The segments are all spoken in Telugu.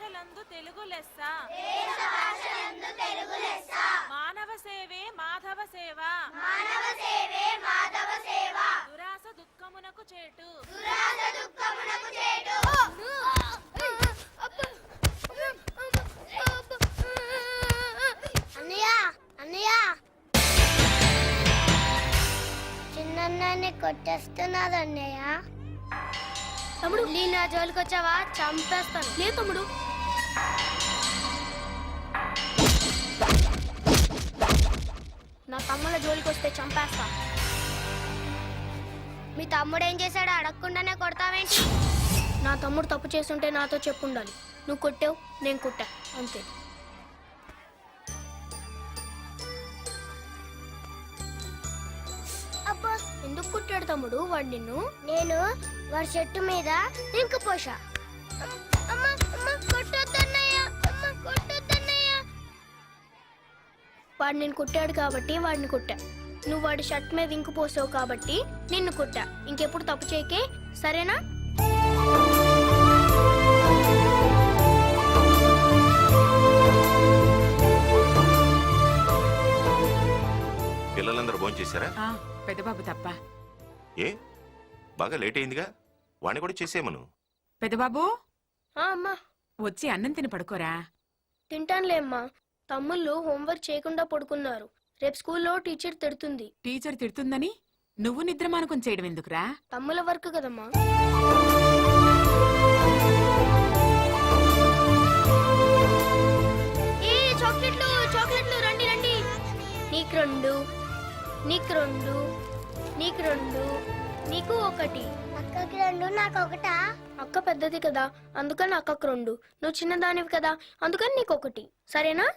భాషలందు తెలుగు లెస్స మానవ సేవే మాధవ సేవ దురాస దుఃఖమునకు చేటు చిన్నన్నాన్ని కొట్టేస్తున్నారు అన్నయ్య. తమ్ముడు నీ నా జోలికి వచ్చావా చంపేస్తాను. లే తమ్ముడు. నా తమ్ముళ్ళ జోలికి వస్తే చంపేస్తా. మీ తమ్ముడు ఏం చేశాడు? అడగకుండానే కొడతావేంటి? నా తమ్ముడు తప్పు చేస్తుంటే నాతో చెప్పుండాలి. నువ్వు కొట్టావు, నేను కొట్టా, అంతే. అబ్బా, ఎందుకు కుట్టాడు తమ్ముడు వాడు నిన్ను? నేను వాడి చెట్టు మీద ఇంకపోసా. వాడు నిన్ను కుట్టాడు కాబట్టి వాడిని కొట్టా. నువ్వు వాడి షర్ట్ మీద ఇంకు పోసావు కాబట్టి నిన్ను కొట్టా. ఇంకెప్పుడు తప్పు చేయకే, సరేనా? పిల్లలందరూ భోంచేశారా? పెద్దబాబు తప్ప. ఏ బాగా లేట్ అయిందిగా, వాణ్ణి కూడా చేసేమను. పెద్దబాబు అమ్మా వచ్చి అన్నం తిని పడుకోరా. తింటానులే అమ్మా. తమ్ముళ్ళు హోంవర్క్ చేయకుండా పడుకున్నారు. రేపు స్కూల్లో టీచర్ తిడుతుంది. టీచర్ తిడుతుందని నువ్వు నిద్రమానుకొని చేయడం ఎందుకురా? తమ్ముల వర్క్ కదమ్మా. చాక్లెట్లు చాక్లెట్లు రండి రండి. నీకు రెండు, నీకు రెండు, నీకు రెండు, నీకు ఒకటి. అక్కకి రెండు, నాకు ఒకటా? అక్క పెద్దది కదా, అందుకని అక్కకు రెండు. నువ్వు చిన్నదానివి కదా, అందుకని నీకు ఒకటి. సరేనా?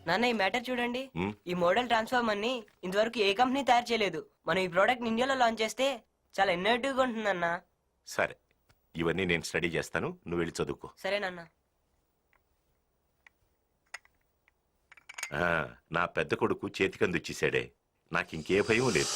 నాన్న ఈ మ్యాటర్ చూడండి. ఈ మోడల్ ట్రాన్స్ఫార్మర్ ని ఇంతవరకు ఏ కంపెనీ తయారు చేయలేదు. మనం ఈ ప్రోడక్ట్ ఇండియాలో లాంచ్ చేస్తే చాలా ఇన్నోవేటివ్ గా ఉంటుందన్న. సరే, ఇవన్నీ నేను స్టడీ చేస్తాను, నువ్వు వెళ్ళి చదువుకో. సరే నాన్న. నా పెద్ద కొడుకు చేతికందిచ్చేసాడే, నాకు ఇంకే భయం లేదు.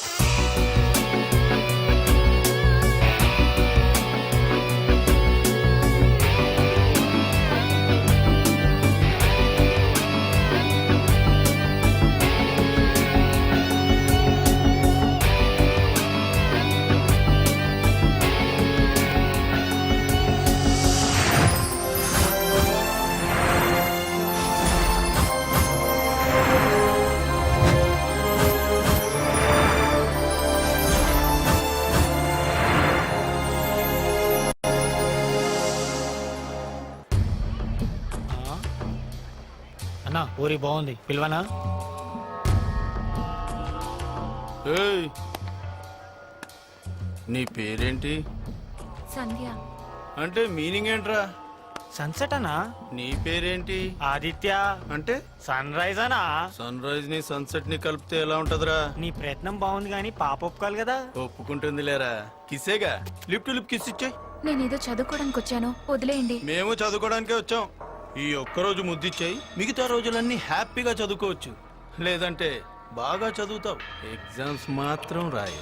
అన్నా ఊరి బాగుంది, పిలవనా? నీ పేరేంటి? సంధ్య. అంటే మీనింగ్ ఏంట్రా? సన్సెట్ అన్నా. నీ పేరేంటి? ఆదిత్య. అంటే సన్ రైజ్ అనా. సన్ రైజ్ ని సన్సెట్ ని కలిపితే ఎలా ఉంటదిరా? నీ ప్రయత్నం బాగుంది కానీ పాప ఒప్పుకోవాలి కదా. ఒప్పుకుంటుంది లేరా, కిసేగా. లిప్ టు లిప్ కిస్ ఇచ్చాయి. నేనేదో చదువుకోవడానికి వచ్చాను, వదిలేయండి. మేము చదువుకోవడానికే వచ్చాం. ఈ ఒక్కరోజు ముద్దిచ్చాయి, మిగతా రోజులన్నీ హ్యాపీగా చదువుకోవచ్చు. లేదంటే బాగా చదువుతావు, ఎగ్జామ్స్ మాత్రం రాయి.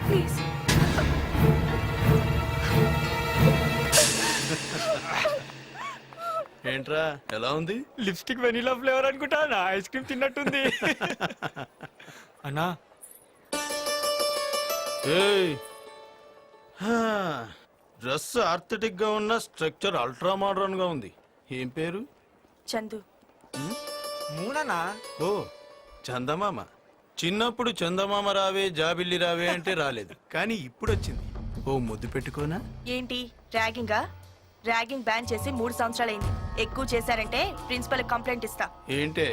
ప్లీజ్. ఏంట్రా ఎలా ఉంది? లిప్స్టిక్ వెనిలా ఫ్లేవర్ అనుకుంటా, నా ఐస్ క్రీమ్ తిన్నట్టుంది. అన్నా డ్రెస్ ఆర్థెటిక్ గా ఉన్న, స్ట్రక్చర్ అల్ట్రా మోడర్న్ గా ఉంది. ఏం పేరు? చందు. మూననా? ఓ చందమామ. చిన్నప్పుడు చందమామ రావే జాబిల్లి రావే అంటే రాలేదు, కానీ ఇప్పుడు వచ్చింది. ఓ ముద్దు పెట్టుకోనా? ఏంటి ర్యాగింగా? ర్యాగింగ్ బ్యాన్ చేసి 3 సంవత్సరాలైంది. ఎక్కువ చేశారంటే ప్రిన్సిపల్ కంప్లైంట్ ఇస్తా. ఏంటే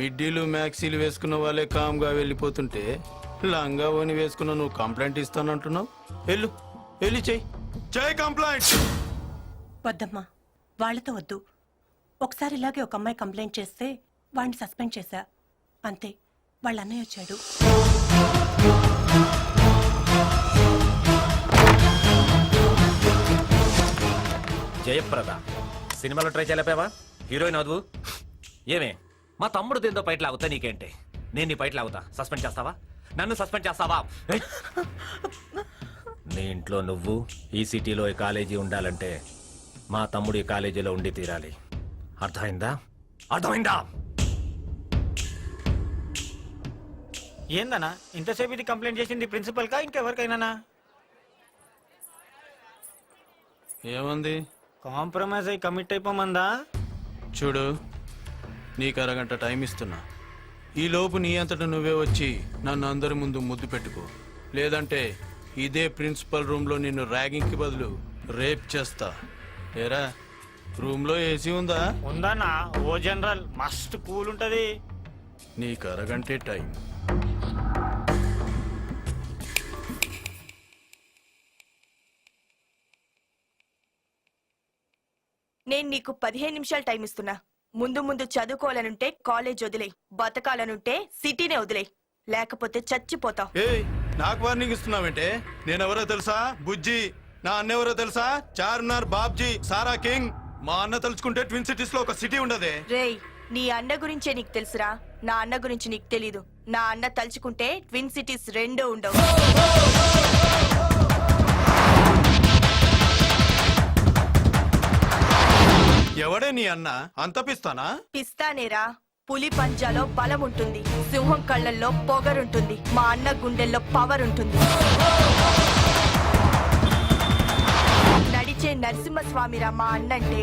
మిడ్డీలు మ్యాక్సీలు వేసుకున్న వాళ్ళే కామ్గా వెళ్ళిపోతుంటే లంగా ఓని వేసుకున్న నువ్వు కంప్లైంట్ ఇస్తానంటున్నావు. వెళ్ళి చెయ్యి కంప్లైంట్. వద్దమ్మా, వాళ్ళతో వద్దు. ఒకసారి ఇలాగే ఒక అమ్మాయి కంప్లైంట్ చేస్తే వాడిని సస్పెండ్ చేశా. అంతే, వాళ్ళ అన్నయ్య వచ్చాడు. జయప్రద సినిమాలో ట్రై చేయలేపావా? హీరోయిన్ అదువు ఏమే? మా తమ్ముడు దీంతో పైట్ లాగుతా నీకేంటి? నేను నీ పైట్ లాగుతా. సస్పెండ్ చేస్తావా? నన్ను సస్పెండ్ చేస్తావా? ఏయ్! నీ ఇంట్లో నువ్వు ఈ సిటీలో ఈ కాలేజీ ఉండాలంటే మా తమ్ముడు ఈ కాలేజీలో ఉండి తీరాలి. అర్థమైందా? ఏందన్నా ఇంతసేపు ఇది కంప్లైంట్ చేసింది ప్రిన్సిపల్ కా ఇంకెవరికైనా? ఏమంది? కాంప్రమైజ్ అయి కమిట్ అయిపోమందా? చూడు, నీకు అరగంట టైం ఇస్తున్నా. ఈ లోపు నీ అంతటా నువ్వే వచ్చి నన్ను అందరి ముందు ముద్దు పెట్టుకో. లేదంటే ఇదే ప్రిన్సిపల్ రూమ్లో నిన్ను ర్యాగింగ్కి బదులు రేప్ చేస్తా. ఏరా, రూమ్లో ఏసీ ఉందా? ఉందన్నా, ఓ జనరల్ మస్త్ కూల్ ఉంటది. నీకు అరగంటే టైం. నేను నీకు 15 నిమిషాలు టైం ఇస్తున్నా. ముందు ముందు చదువుకోవాలనుంటే కాలేజ్ వదిలే, బతకాలనుంటే సిటీనే వదిలే, లేకపోతే చచ్చిపోతావు. ఏయ్, నాకు వార్నింగ్ ఇస్తున్నావేంటే? నేనెవరో తెలుసా? బుజ్జి. నా అన్న ఎవరో తెలుసా? చార్మినార్, బాబ్జీ, సారా కింగ్. మా అన్న తలుచుకుంటే ట్విన్ సిటీస్ లో ఒక సిటీ ఉండదే. రేయ్, నీ అన్న గురించే నీకు తెలుసురా, నా అన్న గురించి నీకు తెలీదు. నా అన్న తలుచుకుంటే ట్విన్ సిటీస్ 2 ఉండవు. ఎవడే నీ అన్న? అంత పిస్తానా? పిస్తానేరా. పులి పంజాలో బలం ఉంటుంది, సింహం కళ్ళల్లో పొగరుంటుంది, మా అన్న గుండెల్లో పవర్ ఉంటుంది. నడిచే నరసింహస్వామిరా మా అన్నంటే.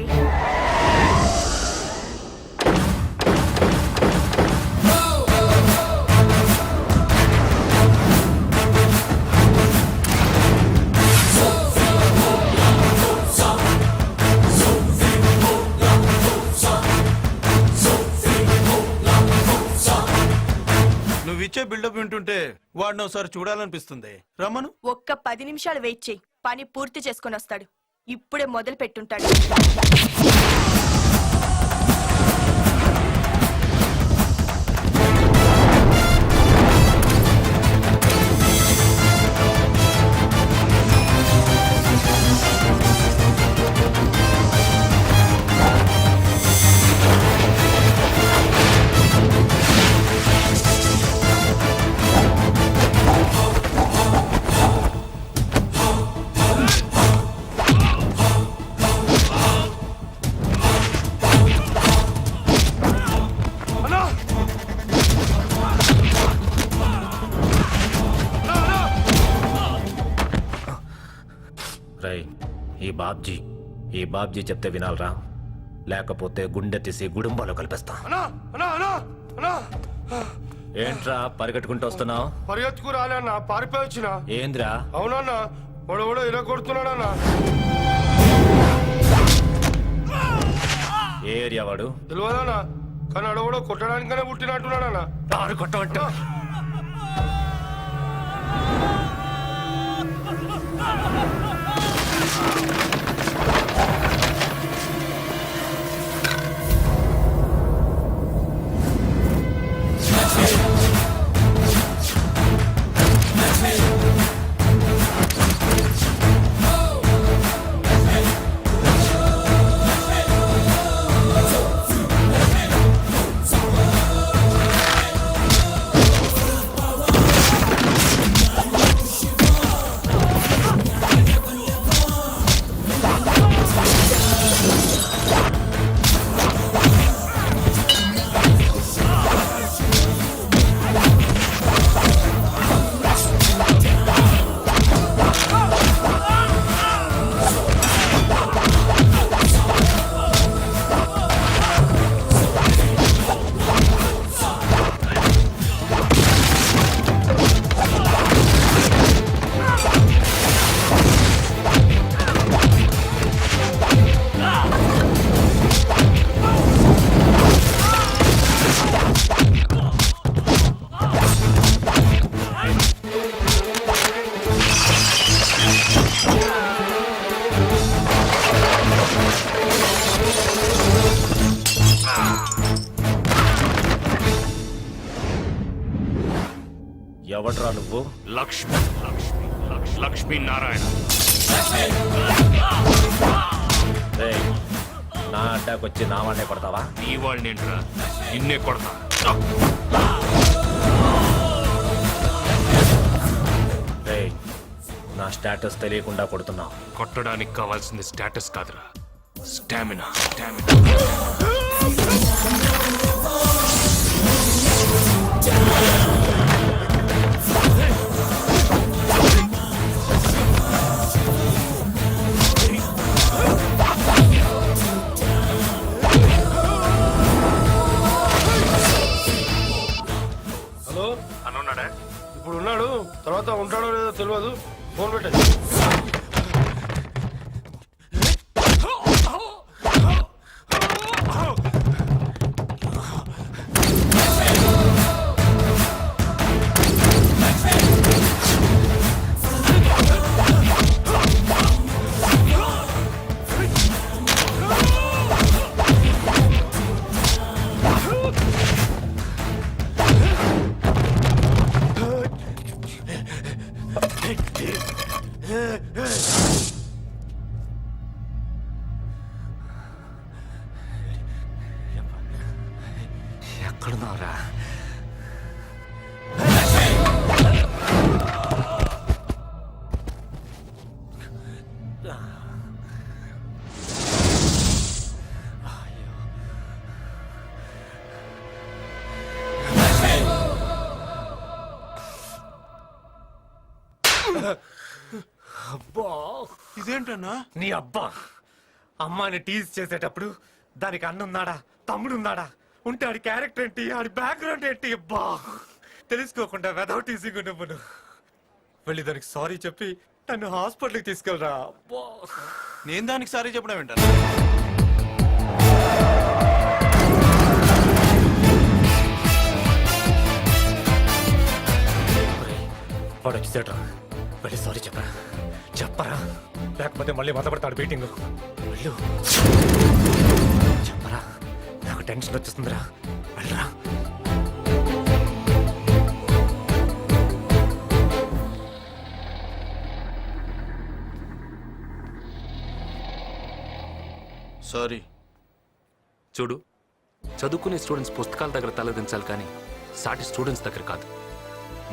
నువ్విచ్చే బిల్డప్ వింటుంటే వాడిని ఒకసారి చూడాలనిపిస్తుంది. రమ్మను. ఒక్క 10 నిమిషాలు వెయిట్ చేయి, పని పూర్తి చేసుకొని వస్తాడు. ఇప్పుడే మొదలు పెట్టుంటాడు. రై, ఈ బాబ్జీ చెప్తే వినాలరా, లేకపోతే గుండె తీసి గుడుంబాలో కలిపేస్తా. ఏంట్రా పరిగెట్టుకుంటూ వస్తున్నావు? పరిగెత్తుకు రాలేనా, పారిపోయి వచ్చిన. ఏంద్రా? అవునన్నా, వాడు ఇలా కొడుతున్నాడన్నా. ఏ ఏరియా వాడు? తెలియదన్నా, కానీ అడవడో కొట్టడానికనే పుట్టినట్టున్నాడన్నా. కొట్టమంటా. ఎవడ్రా నువ్వు? లక్ష్మి లక్ష్మి లక్ష్మీ నారాయణ. రేయ్, నా అడ్డాకొచ్చి నా వాడినే కొడతావా? నీ వాళ్ళని ఏంట్రా, నిన్నే కొడతా. రేయ్, నా స్టేటస్ తెలియకుండా కొడుతున్నావు. కొట్టడానికి కావాల్సింది స్టేటస్ కాదురా, స్టామినా. హలో, అనున్నాడా? ఇప్పుడు ఉన్నాడు, తర్వాత ఉంటాడో లేదో తెలియదు. ఫోన్ పెట్టండి. ఎక్కడున్నావురా? అబ్బా, ఇదేంటన్నా? నీ అబ్బా అమ్మాని టీజ్ చేసేటప్పుడు దానికి అన్నున్నాడా, తమ్ముడున్నాడా, ఉంటే ఆడి క్యారెక్టర్ ఏంటి, ఆడి బ్యాక్గ్రౌండ్ ఏంటి? అబ్బా, తెలుసుకోకుండా వెదౌట్ టీజింగ్ నువ్వు వెళ్ళి దానికి సారీ చెప్పి నన్ను హాస్పిటల్కి తీసుకెళ్ళరా. అబ్బా, నేను దానికి సారీ చెప్పడం ఏంటన్నా? వాడు వచ్చేసాడు, వెళ్ళి సారీ చెప్పరా, చెప్పరా, లేకపోతే మళ్ళీ మొదలుపెడతాడు మీటింగ్. వెళ్ళు, చెప్పరా, నాకు టెన్షన్ వచ్చేస్తుందిరా, వెళ్ళరా. సారీ. చూడు, చదువుకునే స్టూడెంట్స్ పుస్తకాల దగ్గర తలదించాలి కానీ సాటి స్టూడెంట్స్ దగ్గర కాదు.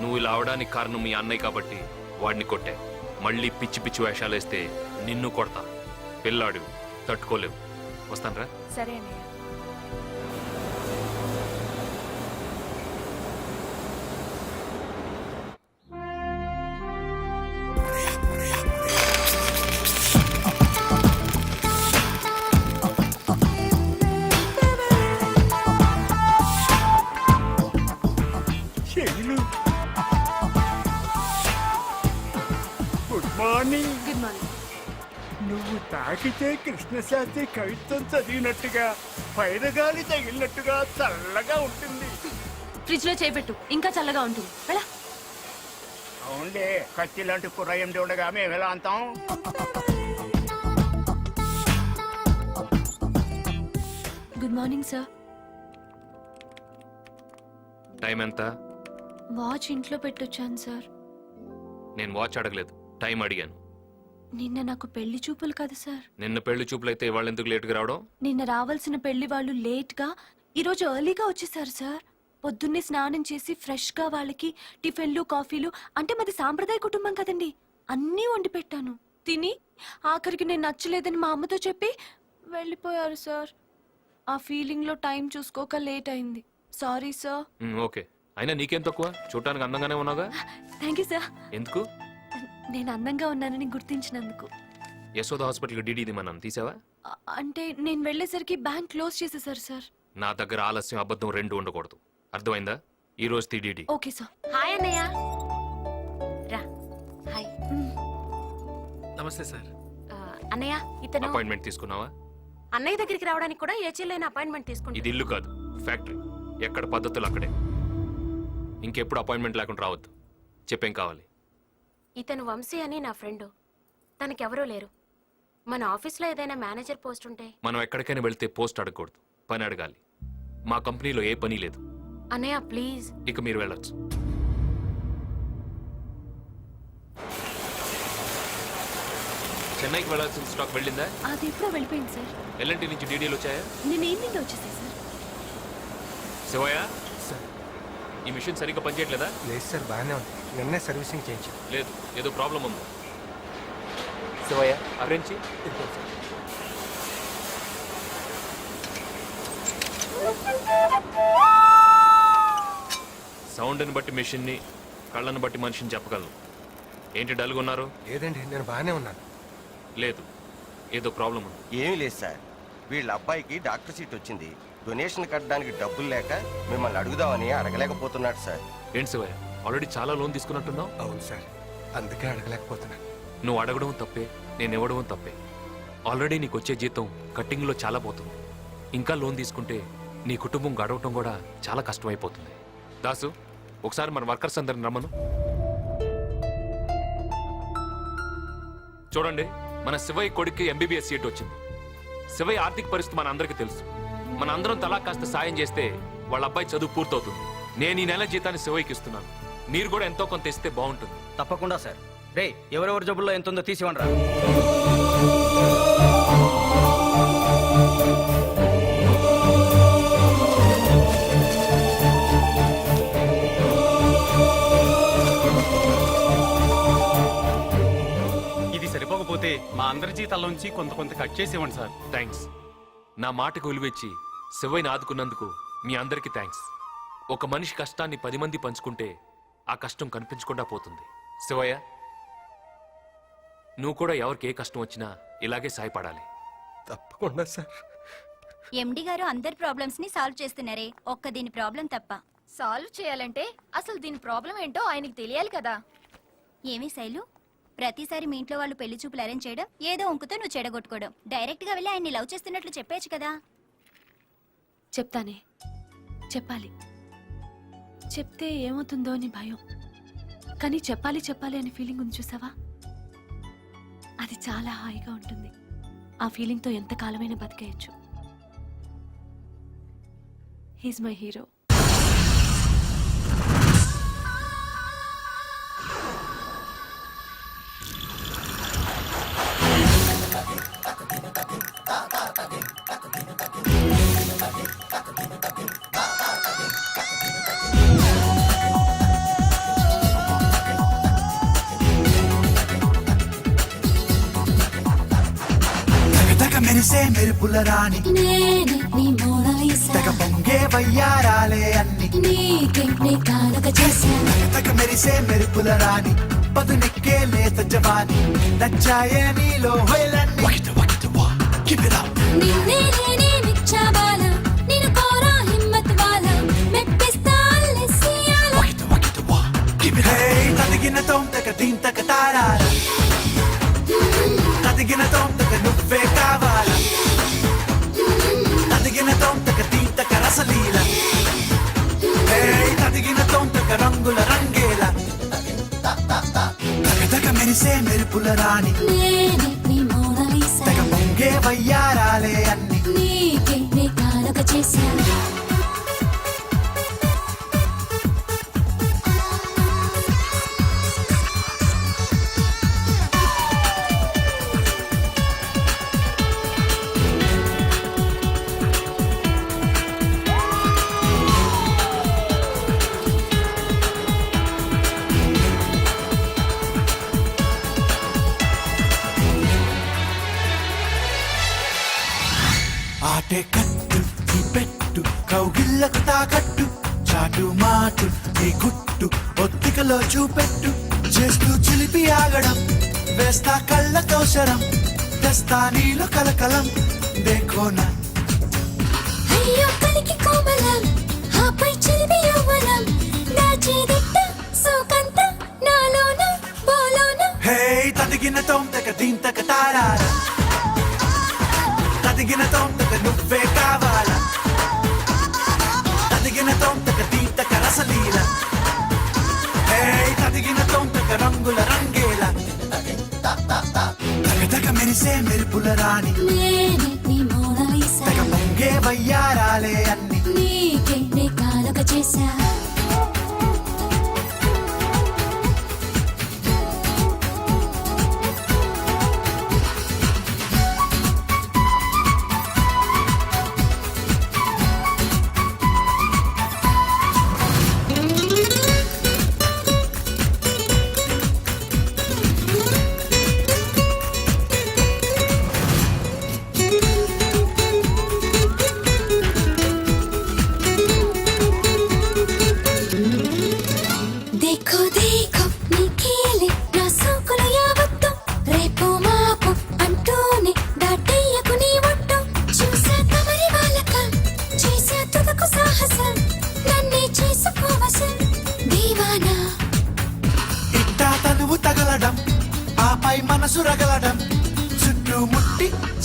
నువ్వు ఇలా అవడానికి కారణం మీ అన్నయ్య కాబట్టి వాడిని కొట్టే. మళ్ళీ పిచ్చి పిచ్చి వేషాలు వేస్తే నిన్ను కొడతా. పిల్లాడు తట్టుకోలేవు. వస్తానరా. సరే అన్నయ్య. Good morning. Good morning. నువ్వు తాకితే కృష్ణశాస్త్రి కవిత్వం చదివినట్టుగా పైరగాలి తగిలినట్టుగా చల్లగా ఉంటుంది. ఫ్రిడ్జ్ లో చేపెట్టు, ఇంకా చల్లగా ఉంటుంది. వెళ్ళా. అవునులే, కత్తి లాంటి కుర్రాయం ఉండగా మేము ఎలా అంటాం? Good morning sir. టైం ఎంత? వాచ్ ఇంట్లో పెట్టొచ్చాను సార్. నేను వాచ్ అడగలేదు, టైం అడిగాను. నిన్న నాకు పెళ్లి చూపులు కదా సార్. నిన్న పెళ్లి చూపులైతే వాళ్ళు ఎందుకు లేటుగా రావడం? నిన్న రావాల్సిన పెళ్లి వాళ్ళు లేట్ గా ఈరోజు ఎర్లీగా వచ్చేసారు సార్. పొద్దున్నే స్నానం చేసి ఫ్రెష్ గా వాళ్ళకి టిఫిన్లు కాఫీలు, అంటే మాది సాంప్రదాయ కుటుంబం కదండి, అన్నీ వండి పెట్టాను. తిని ఆఖరికి నేను నచ్చలేదని మా అమ్మతో చెప్పి వెళ్ళిపోయారు సార్. ఆ ఫీలింగ్ లో టైం చూసుకోక లేట్ అయింది. Sorry sir. ఓకే, అయినా నీకేం తక్కువ, చూడటానికి అందంగానే ఉన్నావుగా. Thank you sir. ఎందుకు? నేను అందంగా ఉన్నానని గుర్తించినందుకు. యశోద హాస్పిటల్కి డీడీది మనం తీసావా? అంటే నేను వెళ్ళేసరికి బ్యాంక్ క్లోజ్ చేసేసారు సార్. నా దగ్గర ఆలస్యం అబద్ధం రెండు ఉండకూడదు, అర్థమైందా? ఈ రోజు డీడీ. Okay sir. హాయ్ అన్నయ్య. రా. హాయ్ నమస్తే సార్. అన్నయ్య, ఇతను అపాయింట్మెంట్ తీసుకున్నావా? అన్నయ్య దగ్గరికి రావడానికి కూడా ఏచీలైన అపాయింట్మెంట్ తీసుకుంటా. ఇది ఇల్లు కాదు, ఫ్యాక్టరీ. ఎక్కడ పద్ధతులు అక్కడే. ఇంకెప్పుడు అపాయింట్మెంట్ లేకుండా రావద్దు. చెప్పేం కావాలి? ఇతను వంశీ అని నా ఫ్రెండ్. తనకెవరూ లేరు. మన ఆఫీస్లో ఏదైనా మేనేజర్ పోస్ట్ ఉంటే. మనం ఎక్కడికైనా వెళ్తే పోస్ట్ అడగకూడదు, పని అడగాలి. మా కంపెనీలో ఏ పని లేదు. అన్నయ్య ప్లీజ్. ఇక మీరు వెళ్ళొచ్చు. చెన్నైకి వెళ్ళాల్సిన స్టాక్ వెళ్ళిందా? అది ఎప్పుడో వెళ్ళిపోయింది సార్. ఎల్ఎన్టీ నుంచి డీడీలు వచ్చాయా? నేను ఈవినింగ్ వచ్చేసాయి సార్. శివయ్య, ఈ మిషన్ సరిగ్గా పనిచేయట్లేదా? లేదు సార్, బాగానే ఉంది. నిన్నే సర్వీసింగ్ చేయించాను. లేదు, ఏదో ప్రాబ్లం ఉంది. శివయ్య, అరేంజ్ చెయ్యి. సౌండ్ని బట్టి మెషిన్ని, కళ్ళని బట్టి మనిషిని చెప్పగలను. ఏంటి డల్గా ఉన్నారు? లేదండి, నేను బాగానే ఉన్నాను. లేదు, ఏదో ప్రాబ్లం ఉంది. ఏమీ లేదు సార్, వీళ్ళ అబ్బాయికి డాక్టర్ సీట్ వచ్చింది. డొనేషన్ కట్టడానికి డబ్బులు లేక మిమ్మల్ని అడుగుదామని అడగలేకపోతున్నాడు సార్. ఏంటి శివయ్య, ఆల్రెడీ చాలా లోన్ తీసుకున్నట్టున్నావు? అవును సార్, అందుకే అడగలేకపోతున్నాను. నువ్వు అడగడం తప్పే, నేను ఇవ్వడం తప్పే. ఆల్రెడీ నీకు వచ్చే జీతం కట్టింగ్లో చాలా పోతుంది. ఇంకా లోన్ తీసుకుంటే నీ కుటుంబం గడవటం కూడా చాలా కష్టమైపోతుంది. దాసు, ఒకసారి మన వర్కర్స్ అందరిని రమ్మను. చూడండి, మన శివయ్య కొడుక్కి ఎంబీబీఎస్ సీట్ వచ్చింది. శివయ్య ఆర్థిక పరిస్థితి మన అందరికీ తెలుసు. మన అందరం తలా కాస్త సాయం చేస్తే వాళ్ళ అబ్బాయి చదువు పూర్తవుతుంది. నేను ఈ నెల జీతాన్ని శివయ్యకి ఇస్తున్నాను. మీరు కూడా ఎంతో కొంత ఇస్తే బాగుంటుంది. తప్పకుండా సార్. రే, ఎవరెవరి జబ్బుల్లో ఎంత ఉందో తీసివ్వండిరా. ఇది సరిపోకపోతే మా అందరి జీతాల్లోంచి కొంత కట్ చేసి ఇవ్వండి సార్. థ్యాంక్స్. నా మాటకు విలువిచ్చి శివయ్యని ఆదుకున్నందుకు మీ అందరికీ థ్యాంక్స్. ఒక మనిషి కష్టాన్ని 10 మంది పంచుకుంటే ఆ కష్టం కనిపించకుండా పోతుంది. శివయ్య, నువ్వు కూడా ఎవరికి ఏ కష్టం వచ్చినా ఇలాగే సాయపడాలి. తప్పకుండా సార్. ఎండి గారు అందరి ప్రాబ్లమ్స్ ని సాల్వ్ చేస్తున్నారే, ఒక్క దీని ప్రాబ్లం తప్ప. సాల్వ్ చేయాలంటే అసలు దీని ప్రాబ్లం ఏంటో ఆయనకి తెలియాలి కదా. ఏమీ శైలు, ప్రతిసారి మీ ఇంట్లో వాళ్ళు పెళ్లి చూపులు అరేంజ్ చేయడం, ఏదో ఒంకుతో నువ్వు చెడగొట్టుకోవడం. డైరెక్ట్ గా వెళ్ళి ఆయన్ని లవ్ చేస్తున్నట్లు చెప్పేచ్చు కదా. చెప్తానే, చెప్పాలి. చెప్తే ఏమవుతుందో అని భయం, కానీ చెప్పాలి అని ఫీలింగ్ ఉంది చూసావా, అది చాలా హాయిగా ఉంటుంది. ఆ ఫీలింగ్తో ఎంత కాలమైనా బతికేయచ్చు. He's my hero. మెరిసే మెరుపుల రాణి తెగ పొంగే వయ్యారాలే అన్ని తెగ మెరిసే మెరుపుల రాణి పదునెక్కే లేత జవాని నచ్చాయే నీలో హొయలన్నీ తదిగిన తోంతక దీంతక తారాల తదిగిన తోంతక నువ్వే కావాల తదిగిన తోంతక దీంతక రసలీల తదిగిన తోంతక రంగుల రంగేల తగ మెరిసే మెరుపుల రాణి తెగ పొంగే వయ్యారాలే అన్ని ఆటే కట్టు ఈ పెట్టు కౌగిళ్ళకు తాకట్టు చాటు మాటు ఈ గుట్టు ఒత్తికలో చూపెట్టు చేస్తూ చిలిపి ఆగడం వేస్తా కళ్ళతో శరం తెస్తా నీలో కలకలం దేఖోనా హే తదిగిన తోంతక దీంతక తారారా తదిగిన తోంతక నువ్వే కావాలా తదిగిన తోంతక దీంతక రసలీల తదిగిన తోంతక రంగుల రంగేల తగ మెరిసే మెరుపుల రాణి తెగ పొంగే వయ్యారాలే అన్ని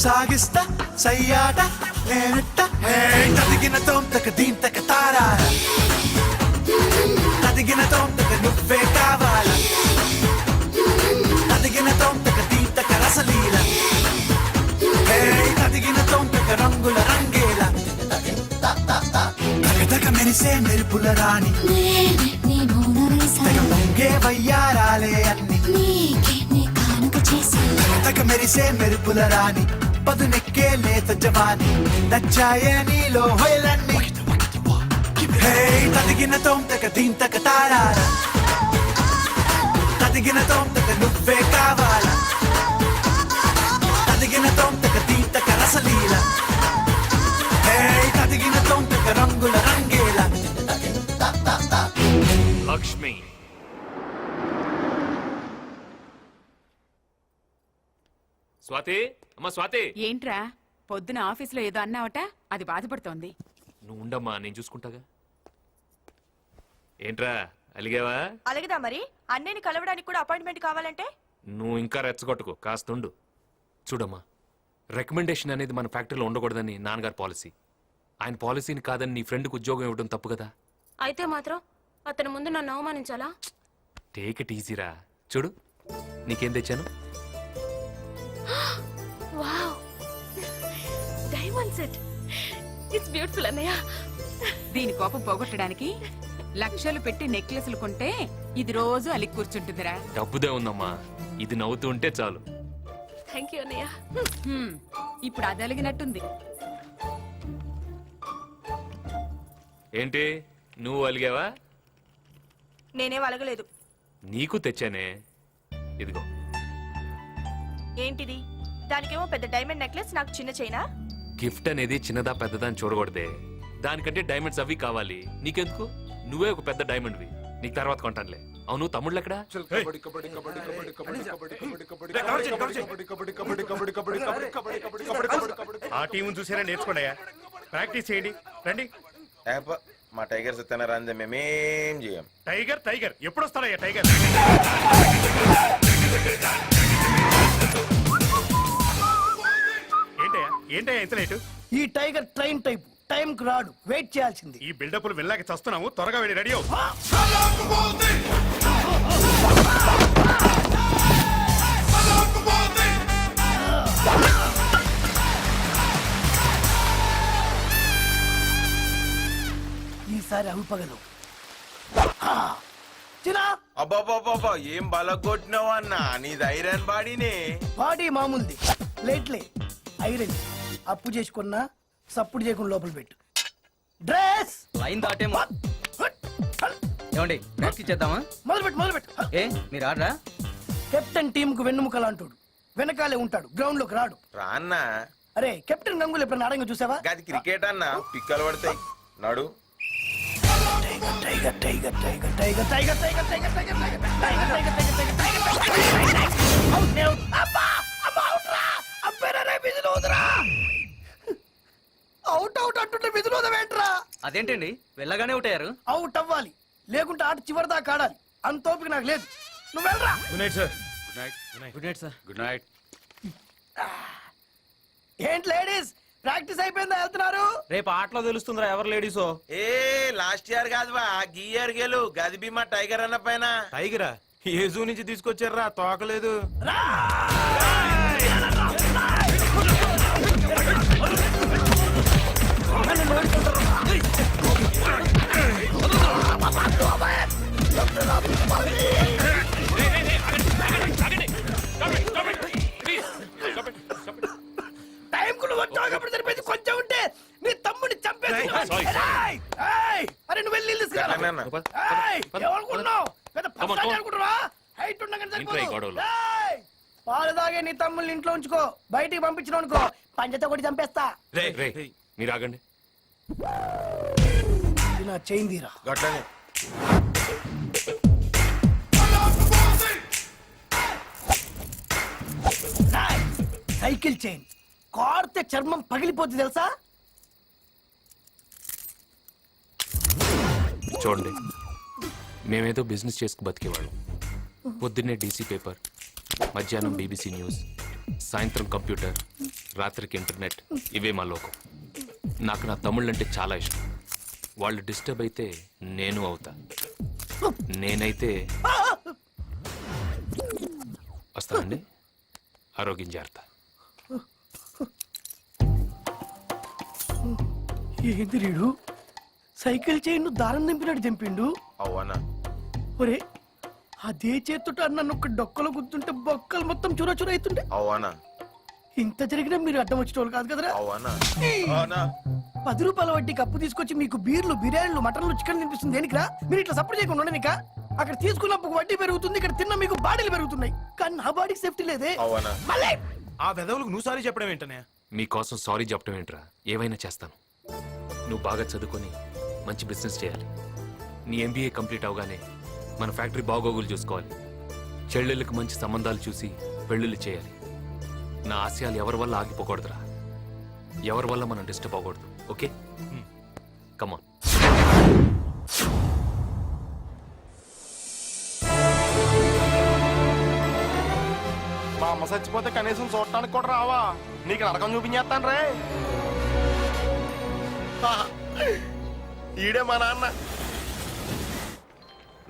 సాగిస్తా సయ్యాట నేనెట్ట హే తదిగిన తోంతక దీంతక తారార తదిగిన తోంతక నువ్వే కావాలా తదిగిన తోంతక దీంతక రసలీల హే తదిగిన తోంతక రంగుల రంగేల తగదగ మెరిసే మెరుపుల రాణి తెగ పొంగే వయ్యారాలే అన్ని తగ మెరిసే మెరుపుల రాణి పదునెక్కే లేత జవాని నచ్చాయే నీలో హొయలన్నీ హే తదిగిన తోంతక దీంతక తారార తదిగిన తోంతక నువ్వే కావాలా తదిగిన తోంతక దీంతక రసలీల హే తదిగిన తోంతక రంగుల రంగేల లక్ష్మి స్వాతి అమ్మా స్వాతి ఏంట్రా పొద్దున ఆఫీసులో ఏదో అన్నావట అది బాధపడుతోంది. నువ్వు ఉండమ్మా నేను చూసుకుంటాగా. ఏంట్రా అలిగావా? అలాగేదా మరి అన్నయ్యని కలవడానికి కూడా అపాయింట్మెంట్ కావాలంటే నువ్వు ఇంకా రెచ్చగొట్టుకో, కాస్తుండు. చూడమ్మా, రికమెండేషన్ అనేది మన ఫ్యాక్టరీలో ఉండకూడదని నాన్నగారి పాలసీ. ఆయన పాలసీని కాదని నీ ఫ్రెండ్కి ఉద్యోగం ఇవ్వడం తప్పు కదా. అయితే మాత్రం అతని ముందు నన్ను అవమానించాలా? Take it ఈజీరా. చూడు నీకేం తెచ్చాను. Wow, diamond set. It's beautiful అన్నయ్య. దీని కోపం పోగొట్టడానికి లక్షలు పెట్టి నెక్లెస్లు కొంటే ఇది రోజు అలిగి కూర్చుంటుందిరా. డబ్బుదే ఉందమ్మా, ఇది నవ్వుతూ ఉంటే చాలు. థ్యాంక్ యూ అన్నయ్య. ఇప్పుడు అది అలిగినట్టుంది. ఏంటి నువ్వు అలిగావా? నేనేం అలగలేదు. నీకు తెచ్చానే, ఇదిగో. ఏంటిది? దానికేమో పెద్ద డైమండ్ నెక్లెస్, నాకు చిన్న చైనా. గిఫ్ట్ అనేది చిన్నదా పెద్దదా అని చూడకూడదే. దానికంటే డైమండ్స్ అవి కావాలి. నీకెందుకు? నువ్వే ఒక పెద్ద డైమండ్వి. నీకు తర్వాత కొంటానులే. అవును తమ్ముళ్ళు ఎక్కడా? ఆ టీం చూసేనా నేర్చుకోండియా, ప్రాక్టీస్ చేయండి. రండి. మా టైగర్ సత్యనారాయణ రంజే మేమేం చేయం. టైగర్ టైగర్ ఎప్పుడు వస్తాడయ్యా టైగర్? ఏంటయ్యా ఏంటయ్యా ఇంత లేటు? ఈ టైగర్ ట్రైన్ టైప్ టైం కు రాడు, వెయిట్ చేయాల్సింది. ఈ బిల్డప్లు వెళ్ళాక చస్తున్నాము, త్వరగా వెళ్ళి రెడీ అవ్వు. ఈసారి అల్పగలు. చిన్నా అబ్బాబాబా ఏం బలగొట్టినావు అన్న, నీ ఐరన్ బాడీనే. బాడీ మామూలుది, లేట్లే ఐరన్. అప్పు చేసుకున్నా సప్పుడు చేయకుండా లోపల పెట్టు. డ్రెస్ లైన్ దాటే ఏమండి ప్రాక్టీస్ చేద్దామా? మొదలుపెట్టు. ఏ మీరు ఆడరా? కెప్టెన్ టీమ్ కు వెన్నుముకలా అంటాడు, వెనకాలే ఉంటాడు, గ్రౌండ్ లోకి రాడు. రాన్న అరే కెప్టెన్ గంగులు ఎప్పుడైనా ఆడంగా చూసావా? గది క్రికెట్ అన్న, పిక్కలు పడతాయి. నడు. Tiger tiger tiger tiger tiger tiger tiger tiger tiger tiger tiger tiger out out అంటుంటే విధులోదవేంట్రా? అదేంటండి వెళ్ళగానే ఉంటారు? అవుట్ అవ్వాలి, లేకుంటే ఆట చివరి దాకా ఆడాలి. అంత ఓపిక నాకు లేదు. నువ్వు వెళ్ళరా. Good night sir. Good night sir. Good night. ఏంటి లేడీస్, ప్రాక్టీస్ అయిపోయిందా? వెళ్తున్నారు? రేపు ఆటలో తెలుస్తుందిరా ఎవరు లేడీసో. ఏ లాస్ట్ ఇయర్ కాదువా, గీ ఇయర్ గెలు. గది బీమా టైగర్ అన్న పైన. టైగరా ఏ జూ నుంచి తీసుకొచ్చారా? తోకలేదు. టైం కు నువ్వు వచ్చావు కాబట్టి సరిపోయింది. కొంచెం ఉంటే నీ తమ్ముడిని చంపేది. అరే నువ్వు వెళ్ళి తీసుకురా. ఏమనుకుంటున్నావు? పెద్ద పర్సనాలిటీ అనుకుంటున్నావా? హైట్ ఉండగానే సరిపోదు. పాలు తాగే నీ తమ్ముల్ని ఇంట్లో ఉంచుకో, బయటికి పంపించిన అనుకో పంచతో కొట్టి చంపేస్తా. మీరు ఆగండి. నా చైన్ తీరా. గట్లనే సైకిల్ చైన్ కార్తే చర్మం పగిలిపోద్ది తెలుసా? చూడండి, మేమేదో బిజినెస్ చేసుకు బతికేవాళ్ళం. పొద్దున్నే డీసీ పేపర్, మధ్యాహ్నం బీబీసీ న్యూస్, సాయంత్రం కంప్యూటర్, రాత్రికి ఇంటర్నెట్, ఇవే మా లోకం. నాకు నా తమ్ముళ్ళంటే చాలా ఇష్టం. వాళ్ళు డిస్టర్బ్ అయితే నేను అవుతా. నేనైతే వస్తానండి. ఆరోగ్యం జాగ్రత్త. ఏంది రీడు సైకిల్ చైన్ దారం దింపినట్టు దింపిండు. అవునా? ఒరే అదే చేతుట నన్ను ఒక డొక్కలో గుర్తుంటే బొక్కలు మొత్తం చూర చూర అవుతుంటే. అవునా? ఇంత జరిగినా మీరు అడ్డం వచ్చేటోళ్ళు కాదు కదరా. అవునా? 10 రూపాయల వడ్డీ కప్పు తీసుకొచ్చి మీకు బీర్లు, బిర్యానీలు, మటన్లు, చికెన్ తినిపిస్తుంది దేనికిరా? మీరు ఇట్లా సపోర్ట్ చేయకుండా ఉండనిక. అక్కడ తీసుకున్నప్పుడు వడ్డీ పెరుగుతుంది, ఇక్కడ తిన్న మీకు బాడీలు పెరుగుతున్నాయి. కానీ నా బాడీకి సేఫ్టీ లేదే. అవునా? మళ్ళీ ఆ వెదవులకు నువ్వు సారీ చెప్పడం ఏంటనే? మీకోసం సారీ చెప్పడం ఏంట్రా? ఏవైనా చేస్తాను. నువ్వు బాగా చదువుకొని మంచి బిజినెస్ చేయాలి. నీ ఎంబీఏ కంప్లీట్ అవగానే మన ఫ్యాక్టరీ బాగోగులు చూసుకోవాలి. చెల్లెళ్ళకి మంచి సంబంధాలు చూసి పెళ్ళిళ్ళు చేయాలి. నా ఆశయాలు ఎవరి వల్ల ఆగిపోకూడదురా. ఎవరి వల్ల మనం డిస్టర్బ్ అవ్వకూడదు. ఓకే, కమాన్. మా అమ్మ చచ్చిపోతే కనీసం చూడటానికి కూడా రావా? నీకు నరకం చూపించేస్తాను రే. ఈడే మా నాన్న.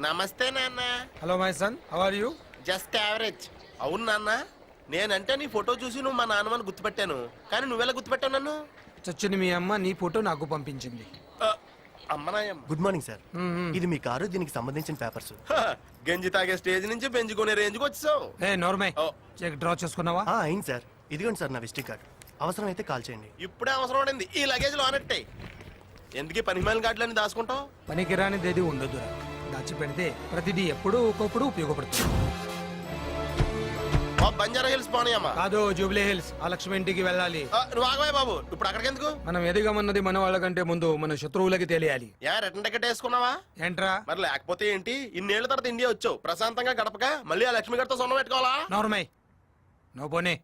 నమస్తే నాన్న. Hello my son, how are you? Just average. అవును నాన్న, నేనంటే నీ ఫోటో చూసి నువ్వు మా నాన్నమని గుర్తుపెట్టాను. కానీ నువ్వెలా గుర్తుపెట్టావు నన్ను? చచ్చిన మీ అమ్మ నీ ఫోటో నాకు పంపించింది. అమ్మనాయమ్మ. Good morning sir. ఇది మీ కారు, దీనికి సంబంధించిన పేపర్స్. గంజి తాగే స్టేజ్ నుంచి పెంచుకునే రేంజ్కి వచ్చావు. ఏ నోర్మై, చెక్ డ్రా చేసుకున్నావా? అయింది సార్. ఇదిగోండి సార్ నా విజిటింగ్ కార్డు. అవసరం అయితే కాల్ చేయండి. ఇప్పుడే అవసరం పడింది. ఈ లగేజ్ లో అనట్టే. ఎందుకు పని మేలు కార్డులని దాచుకుంటావు? పనికి రానిదేది ఉండదురా. దాచి పెడితే ప్రతిదీ ఎప్పుడూ ఒక్కొప్పుడు ఉపయోగపడుతుంది. బంజారా హిల్స్ పోనీయమ్మా. కాదు, జూబ్లీ హిల్స్. ఆ లక్ష్మి ఇంటికి వెళ్ళాలి. నువ్వు ఆగవే బాబు, ఇప్పుడు అక్కడికి ఎందుకు? మనం ఎదిగమన్నది మన వాళ్ళకంటే ముందు మన శత్రువులకి తెలియాలి. రిటర్న్ టికెట్ వేసుకున్నావా? ఏంట్రా? మరి లేకపోతే ఏంటి? ఇన్నేళ్ల తర్వాత ఇండియా వచ్చావు, ప్రశాంతంగా గడపక మళ్ళీ ఆ లక్ష్మి గారితో సొన్నం పెట్టుకోవాలా? నోర్మై, నువ్వు పోనీ.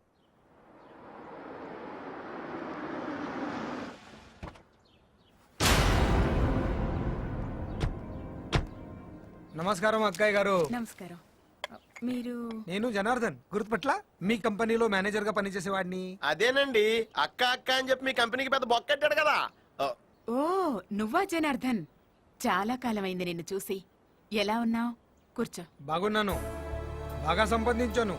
నమస్కారం అక్కయ్య గారు. నమస్కారం. మీరు? నేను జనార్దన్, గుర్తుపట్ల? మీ కంపెనీలో మేనేజర్ గా పనిచేసేవాడిని. అదేనండి, అక్క అక్క అని చెప్పి మీ కంపెనీకి పెద్ద బొక్కెట్టాడు కదా. ఓ, నువ్వా జనార్దన్? చాలా కాలమైంది నిన్ను చూసి. ఎలా ఉన్నావు? కూర్చో. బాగున్నాను, బాగా సంపాదించాను.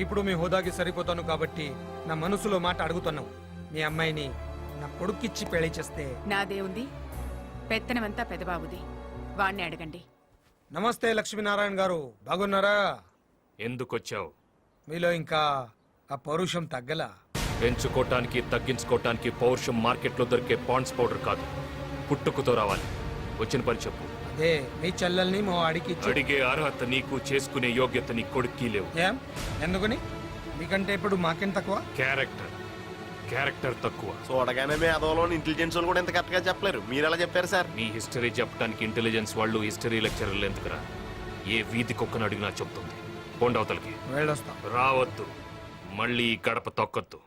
ఇప్పుడు మీ హోదాకి సరిపోతాను కాబట్టి నా మనసులో మాట అడుగుతున్నావు. మీ అమ్మాయిని నా కొడుక్కిచ్చి పెళ్లి చేస్తే. నాదే ఉంది, పెత్తనమంతా పెదబాబుది. వాణ్ణి అడగండి. నమస్తే లక్ష్మీనారాయణ గారు, బాగున్నారా? ఎందుకొచ్చావు? మీలో ఇంకా ఆ పౌరుషం తగ్గలా? పెంచుకోవటానికి తగ్గించుకోవటానికి పౌరుషం మార్కెట్లో దొరికే పాండ్స్ పౌడర్ కాదు, పుట్టుకుతో రావాలి. వచ్చిన పని చెప్పు. అదే మీ చెల్లెల్ని మా వాడికి అడిగే అర్హత నీకు, చేసుకునే యోగ్యత నీ కొడుక్కి లేవు. ఏం ఎందుకని? మీకంటే ఇప్పుడు మాకేం తక్కువ? క్యారెక్టర్ తక్కువ. చూడగానే మీ అదోలోని ఇంటెలిజెన్స్ వాళ్ళు కూడా ఎంత కరెక్ట్ గా చెప్పలేరు. మీరు ఎలా చెప్పారు సార్? నీ హిస్టరీ చెప్పడానికి ఇంటెలిజెన్స్ వాళ్ళు హిస్టరీ లెక్చరర్లు ఎందుకురా? ఏ వీధి కుక్కను అడిగినా చెప్తుంది. కొండవతలకి వెళ్ళొస్తాం. రావద్దు, మళ్ళీ గడప తొక్కద్దు.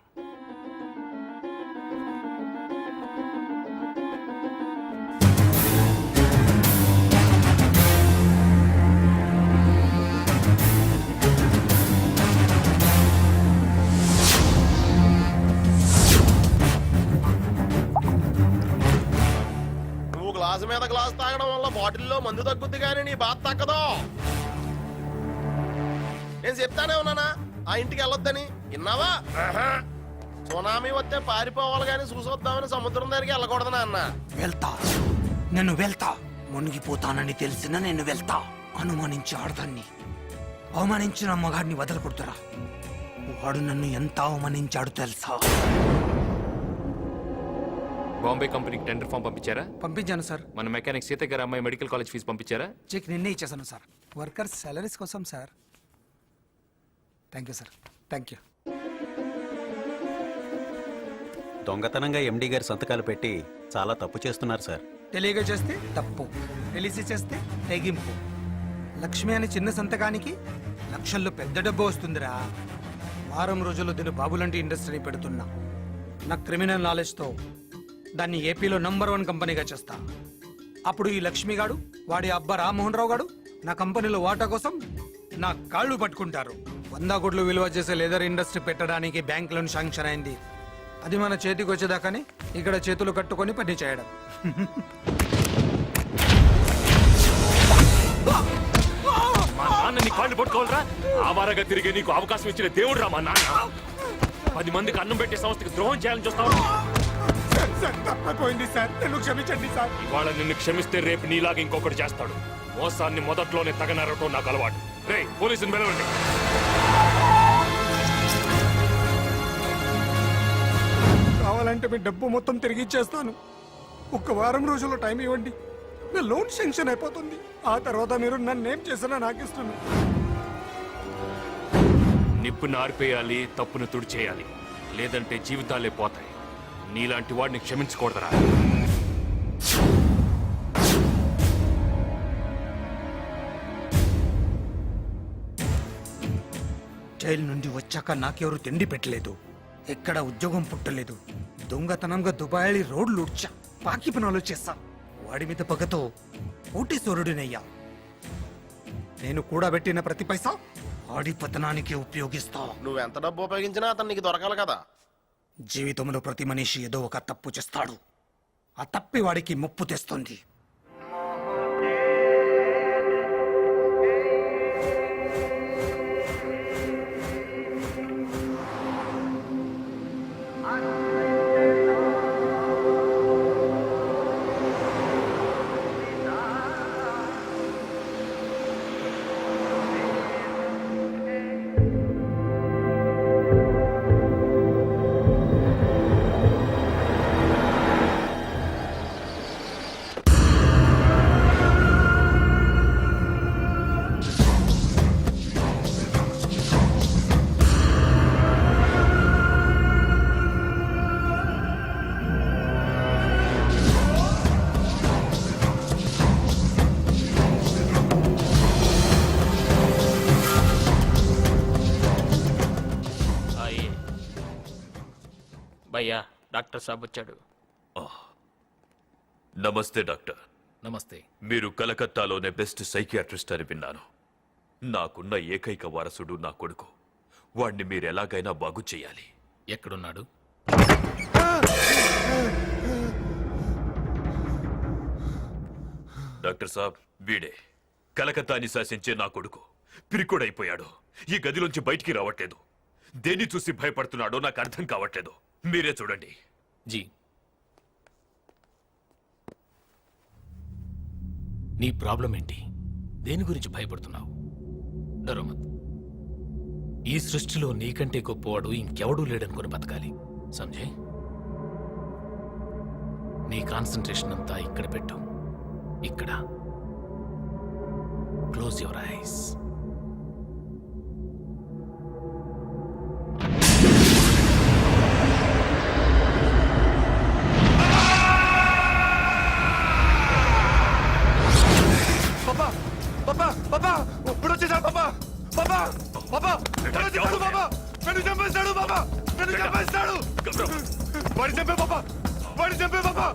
గ్లాస్ మీద గ్లాస్ తాగడం వల్ల బాటిల్లో మందు తగ్గుద్ది కానీ నీ బాధ తగ్గదు. నేను చెప్తానే ఉన్నానా ఆ ఇంటికి వెళ్ళొద్దని? విన్నావా? సునామీ వస్తే పారిపోవాలి కానీ చూసొద్దామని సముద్రం దగ్గరికి వెళ్ళకూడదు అన్న. వెళ్తా, నేను వెళ్తా. మునిగిపోతానని తెలిసిన నేను వెళ్తా. అనుమానించి ఆడదాన్ని, అవమానించిన మగాడిని వదలకూడదురా. వాడు నన్ను ఎంత అవమానించాడు తెలుసా? బాంబే కంపెనీకి టెండర్ ఫామ్ పంపించారా? పంపించాను సార్. మన మెకానిక్ సీత గారు అమ్మాయి మెడికల్ కాలేజ్ ఫీజు పంపించారా? చెక్ నిన్నే ఇచ్చేసాను సార్. వర్కర్స్ సాలరీస్ కోసం sir. Thank you sir, thank you. దొంగతనంగా ఎండి గారి సంతకాలు పెట్టి చాలా తప్పు చేస్తున్నారు సార్. తెలియక చేస్తే తప్పు, తెలిసి చేస్తే తెగింపు. లక్ష్మి అని చిన్న సంతకానికి లక్షల్లో పెద్ద డబ్బు వస్తుందిరా. వారం రోజుల్లో దీని బాబులంటి ఇండస్ట్రీ పెడుతున్నా. నా క్రిమినల్ నాలెడ్జ్తో దాన్ని ఏపీలో నంబర్ 1 కంపెనీగా చేస్తా. అప్పుడు ఈ లక్ష్మిగాడు, వాడి అబ్బా రామ్మోహన్ రావు గాడు నా కంపెనీలో వాటా కోసం నా కాళ్ళు పట్టుకుంటారు. 100 కోట్లు విలువ చేసే లెదర్ ఇండస్ట్రీ పెట్టడానికి బ్యాంక్ లోన్ శాంక్షన్ అయింది. అది మన చేతికి వచ్చేదాకానే ఇక్కడ చేతులు కట్టుకొని పని చేయడం. మా నాన్నని కాళ్ళు పట్టుకోవాలరా? ఆవారగా తిరిగే నీకు అవకాశం ఇచ్చిన దేవుడు రా మా నాన్న. 10 మందికి అన్నం పెట్టే సంస్థకి ద్రోహం చేయాలని చూస్తావు. తప్పపోయింది సార్, నన్ను క్షమించండి సార్. ఇవాళ నిన్ను క్షమిస్తే రేపు నీలాగా ఇంకొకటి చేస్తాడు. మోసాన్ని మొదట్లోనే తగనరటం నాకు అలవాటు. రే పోలీసుని పిలవండి. కావాలంటే మీ డబ్బు మొత్తం తిరిగి ఇచ్చేస్తాను. 1 వారం రోజుల్లో టైం ఇవ్వండి, నా లోన్ శాంక్షన్ అయిపోతుంది. ఆ తర్వాత మీరు నన్ను ఏం చేసినా నాకు ఇష్టం. నిప్పుని ఆర్పేయాలి, తప్పును తుడిచేయాలి, లేదంటే జీవితాలే పోతాయి. నీలాంటి వాడిని క్షమించకూడదురా. జైలు నుండి వచ్చాక నాకెవరు తిండి పెట్టలేదు, ఎక్కడ ఉద్యోగం పుట్టలేదు. దొంగతనంగా దుబాయ్ రోడ్లు ఉడ్చా, పాకి పనులు చేస్తా. వాడి మీద పగతో కోటీశ్వరుడినయ్యా. నేను కూడబెట్టిన ప్రతి పైసా వాడి పతనానికి ఉపయోగిస్తా. నువ్వెంత డబ్బు ఉపయోగించినా అతను నీకు దొరకాలి కదా. జీవితంలో ప్రతి మనిషి ఏదో ఒక తప్పు చేస్తాడు. ఆ తప్పి వాడికి ముప్పు తెస్తుంది. భయ్యా, డాక్టర్ సాబ్ వచ్చాడు. నమస్తే డాక్టర్. నమస్తే. మీరు కలకత్తాలోనే బెస్ట్ సైకియాట్రిస్ట్ అని విన్నాను. నాకున్న ఏకైక వారసుడు నా కొడుకు. వాణ్ణి మీరు ఎలాగైనా బాగు చేయాలి. ఎక్కడున్నాడు? డాక్టర్ సాబ్, వీడే కలకత్తాని శాసించే నా కొడుకు. పిరికుడైపోయాడు. ఈ గదిలోంచి బయటికి రావట్లేదు. దేన్ని చూసి భయపడుతున్నాడో నాకు అర్థం కావట్లేదు. మీరే చూడండి. జీ, నీ ప్రాబ్లం ఏంటి? దేని గురించి భయపడుతున్నావు? డరోమత్, ఈ సృష్టిలో నీకంటే గొప్పవాడు ఇంకెవడూ లేడనుకుని బతకాలి. సంజయ్, నీ కాన్సంట్రేషన్ అంతా ఇక్కడ పెట్టు. ఇక్కడ. Close your eyes.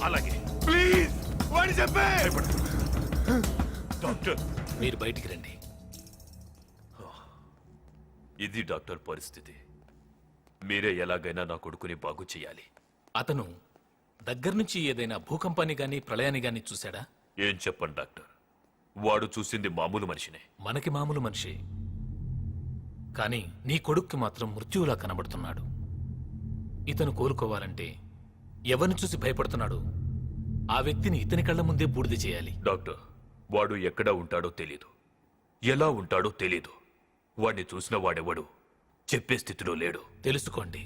అలాగే డాక్టర్, మీరు బయటికి రండి. ఇది డాక్టర్ పరిస్థితి. మీరే ఎలాగైనా నా కొడుకుని బాగు చేయాలి. అతను దగ్గర నుంచి ఏదైనా భూకంపాన్ని గాని ప్రళయాన్ని గాని చూశాడా? ఏం చెప్పండి డాక్టర్, వాడు చూసింది మామూలు మనిషినే. మనకి మామూలు మనిషి, కానీ నీ కొడుక్కి మాత్రం మృత్యువులా కనబడుతున్నాడు. ఇతను కోలుకోవాలంటే ఎవరిని చూసి భయపడుతున్నాడు ఆ వ్యక్తిని ఇతని కళ్ళ ముందే బూడిద చేయాలి. డాక్టర్, వాడు ఎక్కడ ఉంటాడో తెలీదు, ఎలా ఉంటాడో తెలీదు. వాడిని చూసిన వాడెవడు చెప్పే స్థితిలో లేడు. తెలుసుకోండి,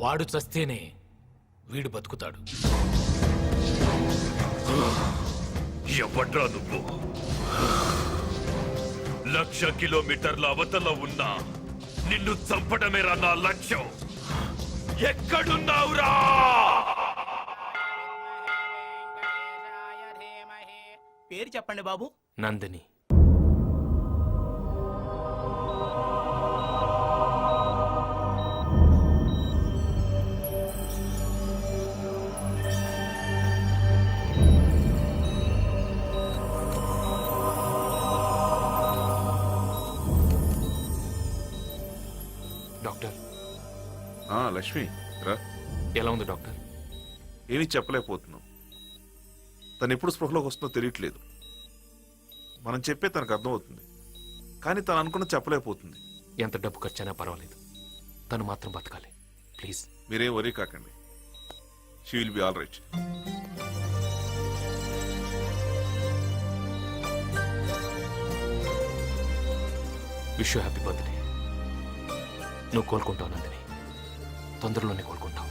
వాడు చస్తేనే వీడు బతుకుతాడు. ఎవడ్రా నువ్వు? 1,00,000 కిలోమీటర్ల అవతల ఉన్నా నిన్ను చంపడమేరా నా లక్ష్యం. ఎక్కడున్నావురా? పేరు చెప్పండి బాబు. నందిని. లక్ష్మి రా. ఎలా ఉంది డాక్టర్? ఏమీ చెప్పలేకపోతున్నాం. తను ఎప్పుడు స్పృహలోకి వస్తుందో తెలియట్లేదు. మనం చెప్పే తనకు అర్థమవుతుంది, కానీ తను అనుకున్న చెప్పలేకపోతుంది. ఎంత డబ్బు ఖర్చైనా పర్వాలేదు, తను మాత్రం బతకాలి. ప్లీజ్ మీరేం వరీ కాకండి. She will be all right. Wish you happy birthday. నువ్వు కోలుకుంటావు నందిని, తొందరలోనే కోలుకుంటావు.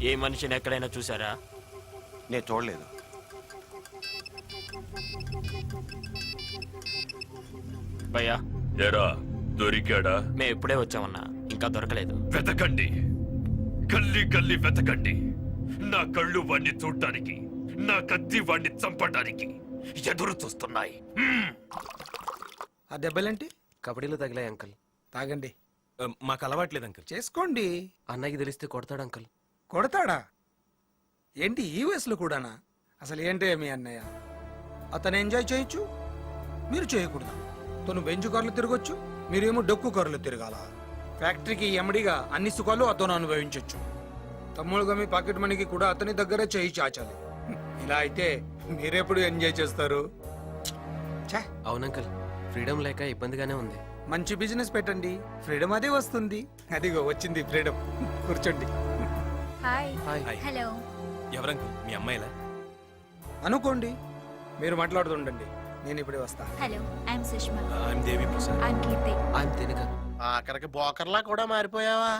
ఏ మనిషిని ఎక్కడైనా చూసారా? నేను చూడలేదు. భయ్యా ఎరా దొరికాడా? మేము ఇప్పుడే వచ్చామన్నా, ఇంకా దొరకలేదు. వెతకండి, గల్లీ గల్లీ వెతకండి. నా కళ్ళు వాణ్ణి చూడటానికి, నా కత్తి వాణ్ణి చంపడానికి ఎదురు చూస్తున్నాయి. ఆ దెబ్బలేంటి? కబడ్డీలో తగిలాయి అంకుల్. తాగండి. మాకు అలవాట్లేదు అంకుల్. చేసుకోండి. అన్నయ్యకి తెలిస్తే కొడతాడు అంకుల్. కొడతాడా? ఏంటి ఈ వయసులో కూడానా? అసలు ఏంటే మీ అన్నయ్య? అతను ఎంజాయ్ చేయొచ్చు, మీరు చేయకూడదు. తను బెంచు కార్లు తిరగొచ్చు, మీరేమో డొక్కు కార్లు తిరగాల. ఫ్యాక్టరీకి ఎమడిగా అన్ని సుఖాలు అతను అనుభవించొచ్చు. తమ్ముడుగా మీ పాకెట్ మనీకి కూడా అతని దగ్గరే చేయి చాచాలి. ఇలా అయితే మీరెప్పుడు ఎంజాయ్ చేస్తారు? ఛే! అవునంకుల్, ఫ్రీడమ్ లేక ఇబ్బందిగానే ఉంది. మంచి బిజినెస్ పెట్టండి, ఫ్రీడమ్ అదే వస్తుంది. అదిగో వచ్చింది ఫ్రీడమ్. కూర్చోండి. హాయ్. హలో. ఎవరంకుల్? మీ అమ్మాయిలా? అనుకోండి, మీరు మాట్లాడుతుండండి, నేను ఇప్పుడే వస్తా. Hello, I'm Sushma. I'm Devi Prasad. I'm Keerthi. ఆయన తినక ఆఖరికి బోకర్లా కూడా మారిపోయావా?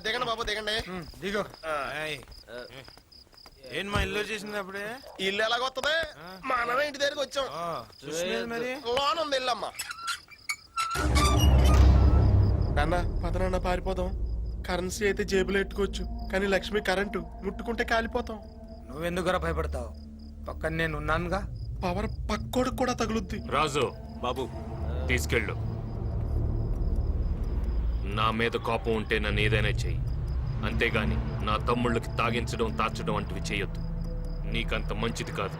దిగండి బాబు, దిగండి. దిగో. ఏంటి మా ఇల్లు చేసింది అప్పుడే? ఇల్లు ఎలాగొత్తది? మనమే ఇంటి దగ్గరికి వచ్చాం. మరి లోన్ ఉంది ఇల్లమ్మా. నాన్న పదనాన్న పారిపోదాం. కరెన్సీ అయితే జేబులో ఎట్టుకోవచ్చు, కానీ లక్ష్మి కరెంటు ముట్టుకుంటే కాలిపోతాం. నువ్వెందుకురా భయపడతావు? పక్కన నేను ఉన్నానుగా. పవర్ పక్కోడికి కూడా తగులుద్ది. రాజు బాబు తీసుకెళ్ళు. నా మీద కోపం ఉంటే నన్ను ఏదైనా చెయ్యి, అంతేగాని నా తమ్ముళ్ళకి తాగించడం తాచడం వంటివి చేయొద్దు. నీకంత మంచిది కాదు.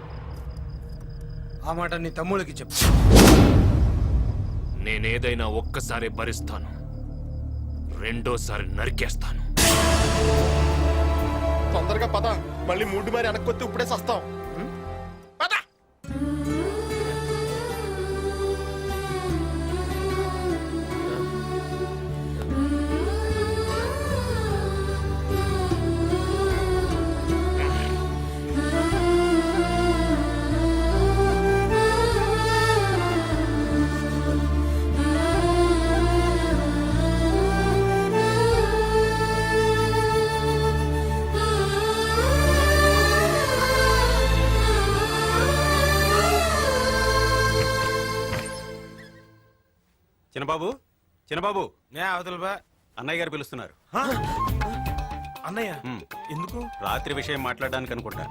ఆ మాట నీ తమ్ముడికి చెప్పు. నేనేదైనా ఒక్కసారి భరిస్తాను, రెండోసారి నరికేస్తాను. తొందరగా పద, మళ్ళీ మూడు మరి వెనక్కొత్తి ఇప్పుడే సస్తాం. పద. చిన్నబాబు, చిన్నబాబు, అవతల బా. అన్నయ్య గారు పిలుస్తున్నారు. అన్నయ్య ఉమ్, ఎందుకు రాత్రి విషయం మాట్లాడడానికి అనుకుంటా.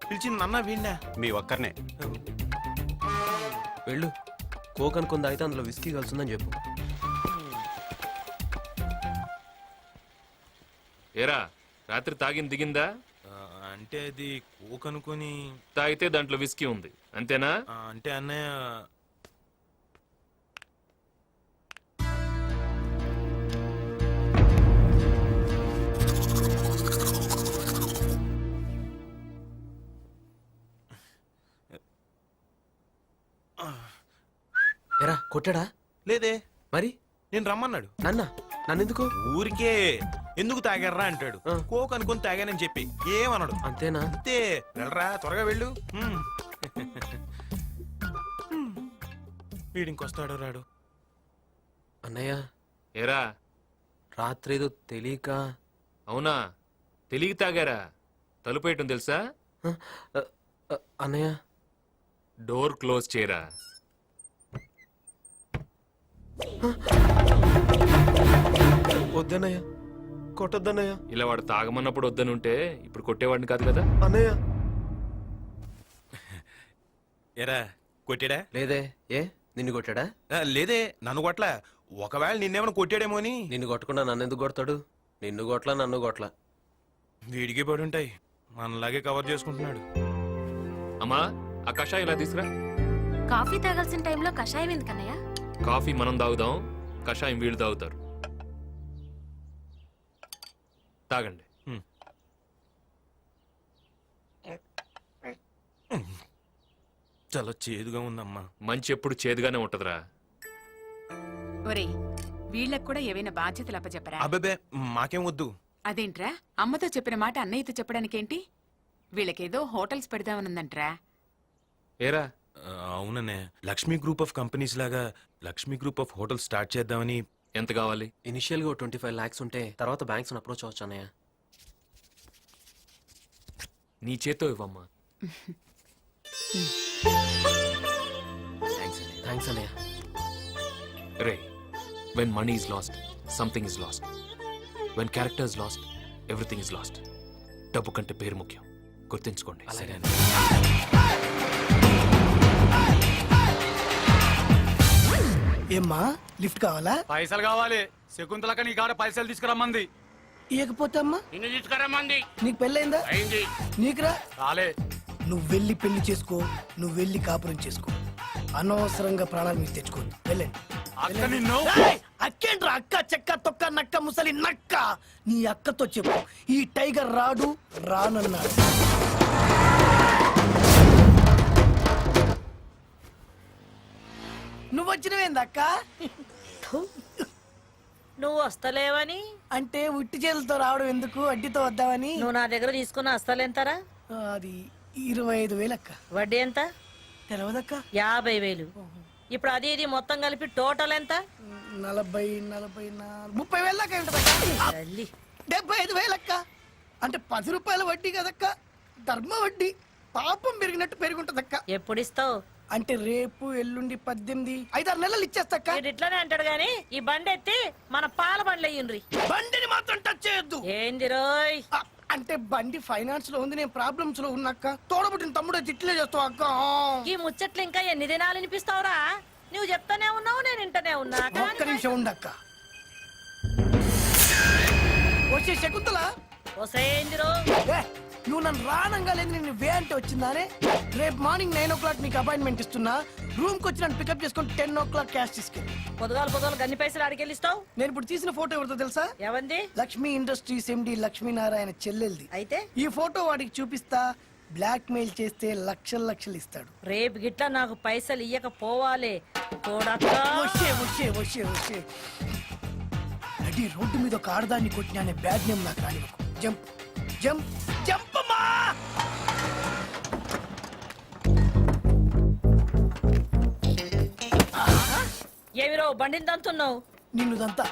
పిలిచింది? అన్న వీణ్ణా? మీ ఒక్కరినే. వెళ్ళు, కోక్ అనుకుంది అయితే అందులో విస్కీ కలుస్తుందని చెప్పు. ఏరా రాత్రి తాగింది దిగిందా? అంటే అది కోక్ అనుకుని. తాగితే దాంట్లో విస్కీ ఉంది, అంతేనా? అంటే అన్నయ్య ఎరా కొట్టాడా? లేదే. మరి నేను రమ్మన్నాడు. నన్నెందుకు? ఊరికే ఎందుకు తాగారా అంటాడు. ఆ. కోక్ అనుకుని తాగానని చెప్పి ఏమన్నాడు. అంతేనా? అంతే. వెళ్ళరా, త్వరగా వెళ్ళు. వీడింకొస్తాడు రాడు. అన్నయ్య, ఏరా రాత్రి ఏదో తెలియక. అవునా? తెలిగి తాగారా? తలుపేయటం తెలుసా? అన్నయ్య, డోర్ క్లోజ్ చేయరా. వద్దన్నయ్య, కొట్టొద్దన్నయ్య. ఇలా వాడు తాగమన్నప్పుడు వద్దనుంటే ఇప్పుడు కొట్టేవాడిని కాదు కదా. అన్నయ్య. ఎరా కొట్టాడా? లేదే. ఏ నిన్ను కొట్టాడా? లేదే, నన్ను కొట్లా. ఒకవేళ నిన్నేమైనా కొట్టాడేమో అని. నిన్ను కొట్టకుండా నన్ను ఎందుకు కొడతాడు? నిన్ను కొట్లా, నన్ను కొట్లా. వీడికి పడి ఉంటాయి, మనలాగే కవర్ చేసుకుంటున్నాడు. అమ్మా, ఆ కషాయం ఇలా తీసురా. కాఫీ తాగాల్సిన టైంలో కషాయం ఎందుకన్నయ్య? కాఫీ మనం తాగుదాం, కషాయం వీళ్ళు తాగుతారు. తాగండి. చాలా చేదుగా ఉందమ్మా. మంచి ఎప్పుడు చేదుగానే ఉంటదిరా. ఒరేయ్, వీళ్ళకు కూడా ఏవైనా బాధ్యతలు అప్పచెప్పరా? అబ్బే మాకేం వద్దు. అదేంట్రా, అమ్మతో చెప్పిన మాట అన్నయ్యతో చెప్పడానికేంటి? వీళ్ళకేదో హోటల్స్ పెడదామనుందంట్రా. ఏరా అవుననే లక్ష్మీ గ్రూప్ ఆఫ్ కంపెనీస్ లాగా Lakshmi group of hotel start చేద్దామని. ఎంత కావాలి? ఇనిషియల్ గా 25 lakhs ఉంటే తర్వాత బ్యాంక్స్ అప్రోచ్ అవచ్చు అన్నయ్య. నీ చేత్తో ఇవ్వమ్మా. థ్యాంక్స్ అన్నయ్య. రే, when money is lost something is lost. When character is lost everything is lost. డబ్బు కంటే పేరు ముఖ్యం, గుర్తుంచుకోండి. ఏమ్మా లిఫ్ట్ కావాలా? పైసలు కావాలి. శకుంతలక నీ కాడ పైసలు తీసుకురమ్మంది. ఇవ్వకపోతే అమ్మా నిన్ను తీసుకురమ్మంది. నీకు పెళ్ళైందా? అయింది. నీకురా? రాలే. నువ్వు వెళ్ళి పెళ్లి చేసుకో, నువ్వు వెళ్ళి కాపురం చేసుకో. అనవసరంగా ప్రాణాలు మీకు తెచ్చుకోండి. వెళ్ళండి. అక్క నిన్ను. ఏయ్! అక్కేంట్రా అక్క చెక్క తొక్క నక్క ముసలి నక్క. నీ అక్కతో చెప్పు ఈ టైగర్ రాడు రానన్నాడు. నువ్వు వచ్చినవేంది అక్క? నువ్వు వస్తలేవని అంటే ఉట్టి చేతులతో రావడం ఎందుకు, అడ్డితో వద్దామని. నువ్వు నా దగ్గర తీసుకున్న వస్తలేంతరా? అది 25,000 అక్క. వడ్డీ ఎంత? తెలవదక్క. 50,000. ఇప్పుడు అది ఇది మొత్తం కలిపి టోటల్ ఎంత? 40, 44, 30,000 దాకా ఉంటదక్క. 75,000 అక్క. అంటే 10 రూపాయల వడ్డీ కదక్క, ధర్మ వడ్డీ. పాపం పెరిగినట్టు పెరుగుంటదక్క. ఎప్పుడు ఇస్తావు? అంటే రేపు ఎల్లుండి 18, 5-6 నెలలు ఇచ్చేస్తాక్క. ఇట్లానే అంటాడు గాని ఈ బండి ఎత్తి మన పాల బండ్లు అయ్యిండ్రి. బండిని మాత్రం టచ్ చేయొద్దు. ఏంది రోయ్? అంటే బండి ఫైనాన్స్ లో ఉంది, నేను ప్రాబ్లమ్స్ లో ఉన్నాక్క. తోడబుట్టిన తమ్ముడు తిట్లే చేస్తావు అక్క. ఈ ముచ్చట్లు ఇంకా ఎన్ని దినాలు వినిపిస్తావురా? నువ్వు చెప్తానే ఉన్నావు, నేను వింటనే ఉన్నా. ఒక్క నిమిషం ఉండక్క. వచ్చే శకుంతల. వసేందిరో. నువ్వు నన్ను రానంగా లేదు, నేను వే అంటే వచ్చిందానే. రేపు మార్నింగ్ 9 o'clock నీకు అపాయింట్మెంట్ ఇస్తున్నా. రూమ్ కి వచ్చి నన్ను పికప్ చేసుకుని 10 o'clock క్యాష్ తీసుకెళ్ళి. పొద్దుగాలు గన్ని పైసలు అడిగెళ్ళిస్తావు? నేను ఇప్పుడు తీసిన ఫోటో ఎవరితో తెలుసా? ఎవంది? లక్ష్మీ ఇండస్ట్రీస్ ఎండి లక్ష్మీనారాయణ చెల్లెల్ది. అయితే ఈ ఫోటో వాడికి చూపిస్తా, బ్లాక్ మెయిల్ చేస్తే లక్షలు ఇస్తాడు. రేపు గిట్లా నాకు పైసలు ఇయ్యకపోవాలి. అడి రోడ్డు మీద ఒక ఆడదాన్ని కొట్టిన అనే బ్యాడ్ నేమ్ నాకు రానివ్వకు. జంప్ జంప్ జంప్ అమ్మా. ఏమిరో బండిని దంతున్నావు? నిన్ను దంతా.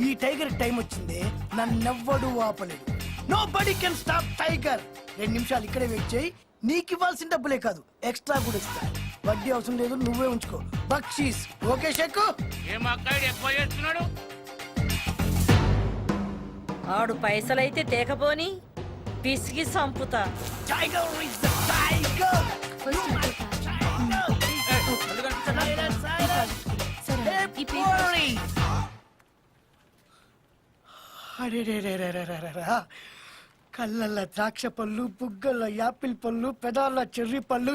ఈ టైగర్ టైం వచ్చింది, నన్నెవ్వడు ఆపలేడు. Nobody can stop tiger. 2 నిమిషాలు ఇక్కడే వెయిట్ చేయి. నీకు ఇవ్వాల్సిన డబ్బులే కాదు, ఎక్స్ట్రా కూడా ఇస్తా. వడ్డీ అవసరం లేదు, నువ్వే ఉంచుకో. బక్షీస్. ఓకే షెక్కు? ఆడు పైసలైతే తేకపోని పిసిగి సంపుతా. Tiger is the tiger. కళ్ళల్లో ద్రాక్ష పళ్ళు, బుగ్గల్లో యాపిల్ పళ్ళు, పెదాల్లో చెర్రీ పళ్ళు.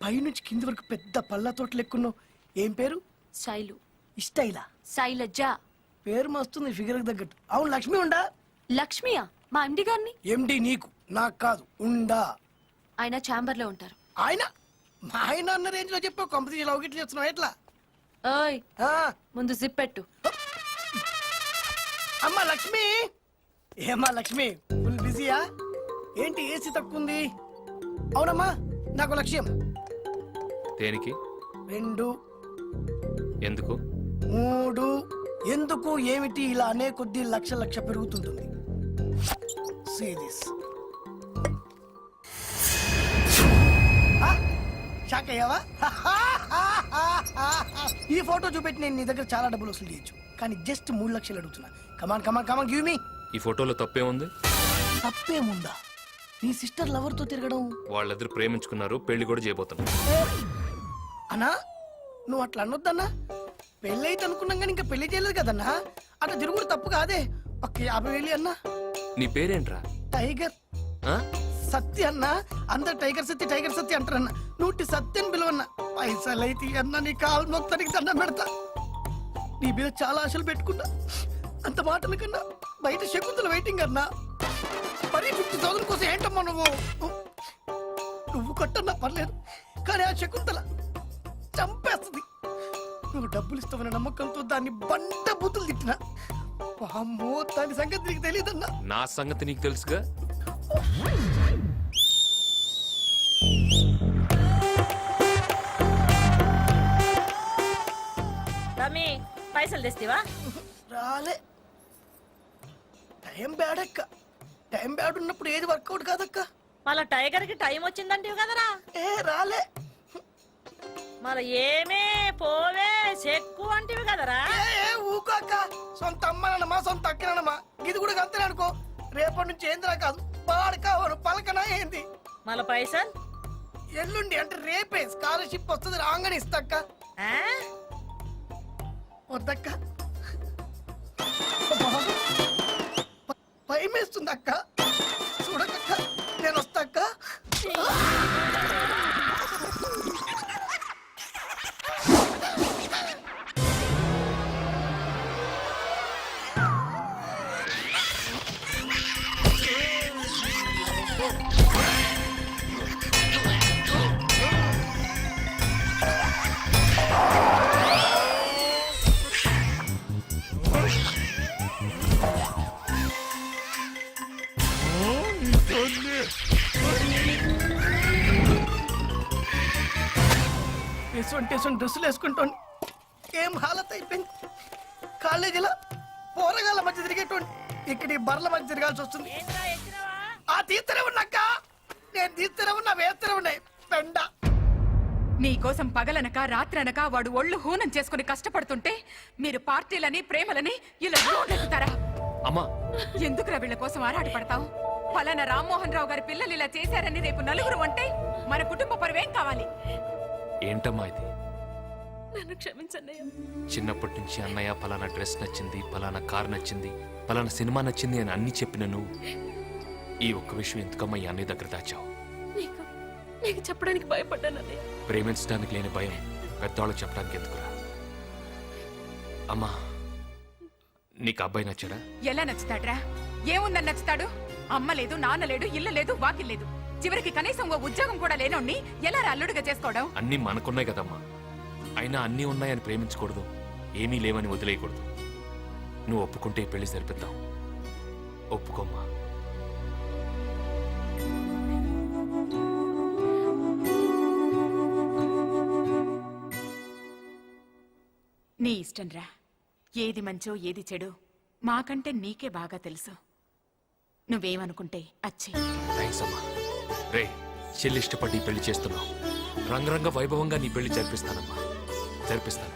పైనుంచి కింది వరకు పెద్ద పళ్ళ తోటలు ఎక్కున్నావు. ఏం పేరు? శైలు. ఇష్టైలా? శైలజ. పేరు మస్తుంది ఫిగర్ తగ్గట్టు. అవును, లక్ష్మి ఉండా? లక్ష్మియా? మా ఎండి గారిని. ఎండి నీకు, నాకు కాదు. ఉండా? ఆయన ఛాంబర్ లో ఉంటారు. ఆయన మా ఆయన అన్న రేంజ్ లో చెప్పావు. కంపెనీ లవ్ చేస్తున్నావు ఎట్లా? ఓయ్, ముందు జిప్ పెట్టు. అమ్మా లక్ష్మి. ఏమ్మా లక్ష్మి, ఫుల్ బిజీయా ఏంటి? ఏసీ తక్కువ ఉంది. అవునమ్మా, నాకు లక్ష్యం. దేనికి? 2, ఎందుకు? 3. ఎందుకు ఏమిటి? ఇలా అనే కొద్దీ లక్ష పెరుగుతుంటుంది. See this. షాక్ అయ్యావా? ఈ ఫోటో చూపెట్టి నేను నీ దగ్గర చాలా డబ్బులు వసూలు చేయొచ్చు, కానీ జస్ట్ 3 లక్షలు అడుగుతున్నా. Come on give me. ఈ ఫోటోలో తప్పే ఉంది? తప్పేముందా? నీ సిస్టర్ లవర్ తో తిరగడం. వాళ్ళిద్దరు ప్రేమించుకున్నారు, పెళ్లి కూడా చేయబోతున్నారు. అన్నా, నువ్వు అట్లా అనొద్దన్నా. పెళ్లి అయితే అనుకున్నాం కానీ ఇంకా పెళ్లి చేయలేదు కదన్నా. అట్లా తిరుగుడు తప్పు కాదే. ఒక 50,000 అన్నా. నీ పేరేంట్రా? టైగర్ సత్య అన్న. అందరు టైగర్ సత్య అంటారన్న. నూటి సత్యని పిలువన్న. పైసలైతే అన్న నీ కాలు మొత్తానికి దండం పెడతా. నీ మీద చాలా ఆశలు పెట్టుకున్నా. అంత మాటల కన్నా బయట శకుంతల వెయిటింగ్ అన్నా. మరి 50,000 కోసం ఏంటమ్మా నువ్వు కట్టన్నా పర్లేదు, కానీ ఆ శకుంతల చంపేస్తుంది. నువ్వు డబ్బులు ఇస్తావన్న నమ్మకంతో దాన్ని బండ బూతులు తిట్టినా. అమ్మో, దాని సంగతి నీకు తెలియదన్నా. నా సంగతి నీకు తెలుసుగా. రమి పైసలు తెస్తావా? రాలే. టైం బ్యాడ్ అక్క. టైం బ్యాడ్ ఉన్నప్పుడు ఏది వర్కౌట్ కాదక్క. మళ్ళా టైగర్ కి టైం వచ్చిందంటే కదరా. ఏ రాలే. మళ్ళా ఏమే పోవే చెక్కు అంటివి కదరా. ఏ ఊకో అక్క. సొంత అమ్మనమ్మా సొంత అక్కనమ్మా ఇది కూడా అంతే అనుకో. రేపటి నుంచి ఏందిరా కాదు పాడకావను పలకనా ఏంది. మళ్ళా పైసలు ఎల్లుండి అంటే రేపే స్కాలర్షిప్ వస్తుంది రాగానే ఇస్తాక్క. వద్దక్క. భయమేస్తుంది అక్క. చూడకక్క నేను వస్తాక్క. ఎటువంటి డ్రెస్సులు వేసుకుంటాను. ఏం హాలత్ అయిపోయింది. కాలేజీలో పోరగాళ్ళ మధ్య తిరిగేటువంటి ఇక్కడ ఈ బర్ల మధ్య తిరగాల్సి వస్తుంది. ఆ తీస్తూనే ఉన్నాక నేను తీస్తూనే ఉన్నా వేస్తూనే ఉన్నాయి పెండ. నీకోసం పగలనక రాత్రనక వాడు ఒళ్ళు హూనం చేసుకుని కష్టపడుతుంటే మీరు పార్టీలని ప్రేమలని ఇలా రోడ్లెక్కుతారా? అమ్మా ఎందుకురా వీళ్ళ కోసం ఆరాట పడతావు? ఫలానా రామ్మోహన్ రావు గారి పిల్లలు ఇలా చేశారని రేపు నలుగురు అంటే మన కుటుంబ పరువేం కావాలి? ఏంటమ్మా ఇది? నన్ను క్షమించన్నయ్య. చిన్నప్పటి నుంచి అన్నయ్య పలానా డ్రెస్ నచ్చింది, పలానా కార్ నచ్చింది, పలానా సినిమా నచ్చింది అని అన్ని చెప్పిన నువ్వు ఈ ఒక్క విషయం ఎందుకమ్మా ఈ అన్నయ్య దగ్గర దాచావు? నీకు చెప్పడానికి భయపడ్డానన్నయ్య. ప్రేమించడానికి లేని భయం పెద్దవాళ్ళకి చెప్పడానికి ఎందుకురా? అమ్మా నీకు అబ్బాయి నచ్చాడా? ఎలా నచ్చుతాడ్రా? ఏముందని నచ్చుతాడు? అమ్మ లేదు, నాన్న లేడు, ఇల్లు లేదు, వాకిల్ లేదు. చివరికి కనీసం ఓ ఉద్యోగం కూడా లేనోడిని ఎలా అల్లుడిగా చేసుకోవడం? అన్నీ మనకున్నాయి కదమ్మా. అయినా అన్నీ ఉన్నాయని ప్రేమించకూడదు, ఏమీ లేవని వదిలేయకూడదు. నువ్వు ఒప్పుకుంటే ఈ పెళ్లి సరిపిద్దాం. ఒప్పుకోమ్మా. నీ ఇష్టంరా. ఏది మంచో ఏది చెడు మాకంటే నీకే బాగా తెలుసు. నువ్వేమనుకుంటే అచ్చి. థ్యాంక్స్ అమ్మా. రే చెల్లి ఇష్టపడి పెళ్లి చేస్తున్నావు. రంగరంగ వైభవంగా నీ పెళ్లి జరిపిస్తానమ్మా, జరిపిస్తాను.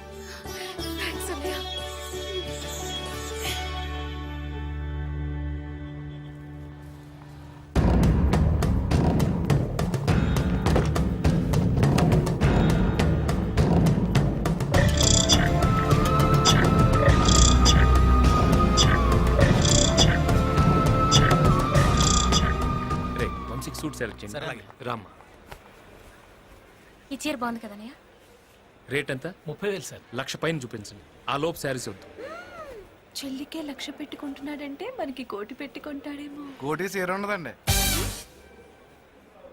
సూట్ సెలెక్ట్ చేయండి. రామ్మా. ఈ చీర బాగుంది కదన్నయ్య. రేట్ ఎంత? 30,000 సార్. 1,00,000 పైన చూపించండి. ఆ లోపు శారీస్ వద్దు. చెల్లికే 1,00,000 పెట్టుకుంటున్నాడంటే మనకి కోటి పెట్టుకుంటాడేమో. కోటి చీర ఉండదండి.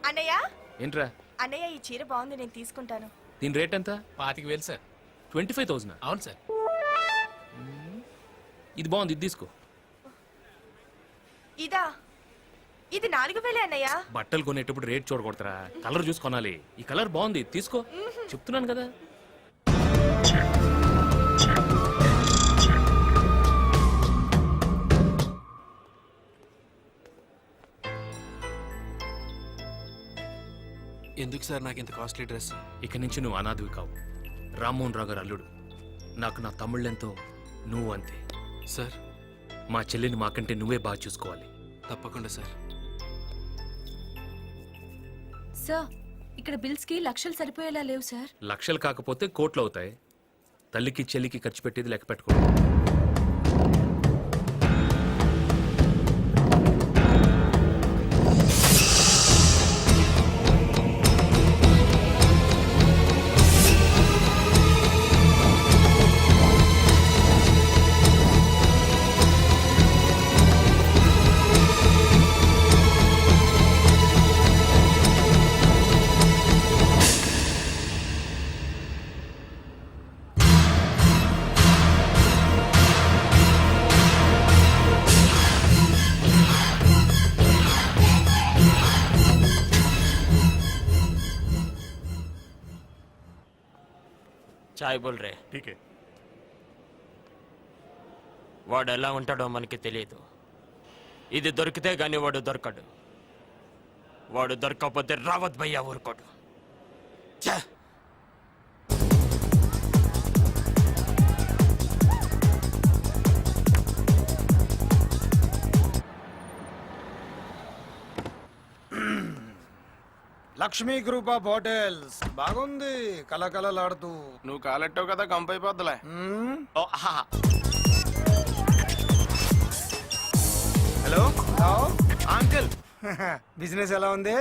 అన్నయ్య ఏంట్రా? అన్నయ్య ఈ చీర బాగుంది, నేను తీసుకుంటాను. దీని రేట్ ఎంత? 25,000 సార్. 25,000? అవును సార్. ఇది బాగుంది, ఇది తీసుకో. ఇదా? ఇది 4,000 అన్నయ్య. బట్టలు కొనేటప్పుడు రేట్ చూడకూడదురా, కలర్ చూసి కొనాలి. ఈ కలర్ బాగుంది, తీసుకో. చెప్తున్నాను కదా. ఎందుకు సార్ నాకు ఇంత కాస్ట్లీ డ్రెస్? ఇక నుంచి నువ్వు అనాథవి కావు. రామ్మోహన్ రావు గారు అల్లుడు. నాకు నా తమ్ముళ్ళెంతో నువ్వు అంతే. సార్ మా చెల్లిని మాకంటే నువ్వే బాగా చూసుకోవాలి. తప్పకుండా సార్. సార్ ఇక్కడ బిల్స్ కి 1,00,000 సరిపోయేలా లేవు సార్. 1,00,000 కాకపోతే కోట్లు అవుతాయి. తల్లికి చెల్లికి ఖర్చు పెట్టేది లెక్క పెట్టుకో. చాయ్ బోల్ రే. వాడు ఎలా ఉంటాడో మనకి తెలియదు. ఇది దొరికితే గాని వాడు దొరకడు. వాడు దొరకకపోతే రావత్ భయ్యా ఊరుకోడు. ఛే! లక్ష్మీ గ్రూప్ ఆఫ్ హోటల్స్ బాగుంది, కలకలలాడుతూ. నువ్వు కాలెట్టావు కదా కంపైపోద్దులే. హలో అంకుల్, బిజినెస్ ఎలా ఉంది?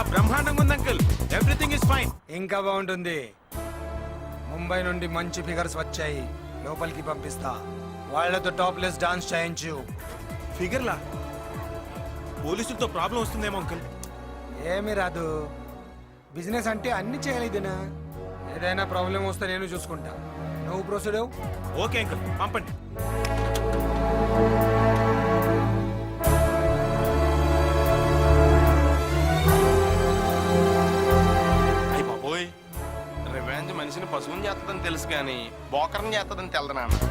బ్రహ్మాండంగా ఉంది అంకుల్, ఎవ్రీథింగ్ ఇస్ ఫైన్. ఇంకా బాగుంటుంది. ముంబై నుండి మంచి ఫిగర్స్ వచ్చాయి, లోపలికి పంపిస్తా. వాళ్ళతో టాప్లెస్ డాన్స్ చేయించు. ఫిగర్లా పోలీసులతో ప్రాబ్లం వస్తుందేమో అంకుల్. ఏమి రాదు, బిజినెస్ అంటే అన్ని చేయాలి దినా. ఏదైనా ప్రాబ్లం వస్తే నేను చూసుకుంటా, నువ్వు ప్రొసీడ్ అవ్వు. ఓకే అంకుల్, పంపండి. అయ్యి బాబోయ్, రివెంజ్ మనిషిని పశువుని చేస్తుందని తెలుసు కానీ బోకర్ని చేస్తుందని తెలదు నాన్న.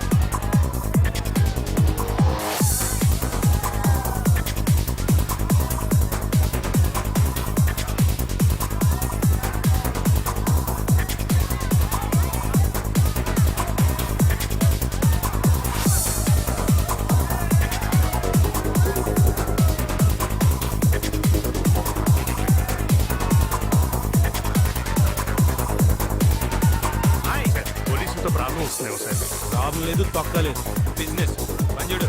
పోలీసులతో ప్రాబ్లం వస్తున్నాయి సార్. ప్రాబ్లం లేదు, తొక్కలేదు, బిజినెస్ పంజుడు.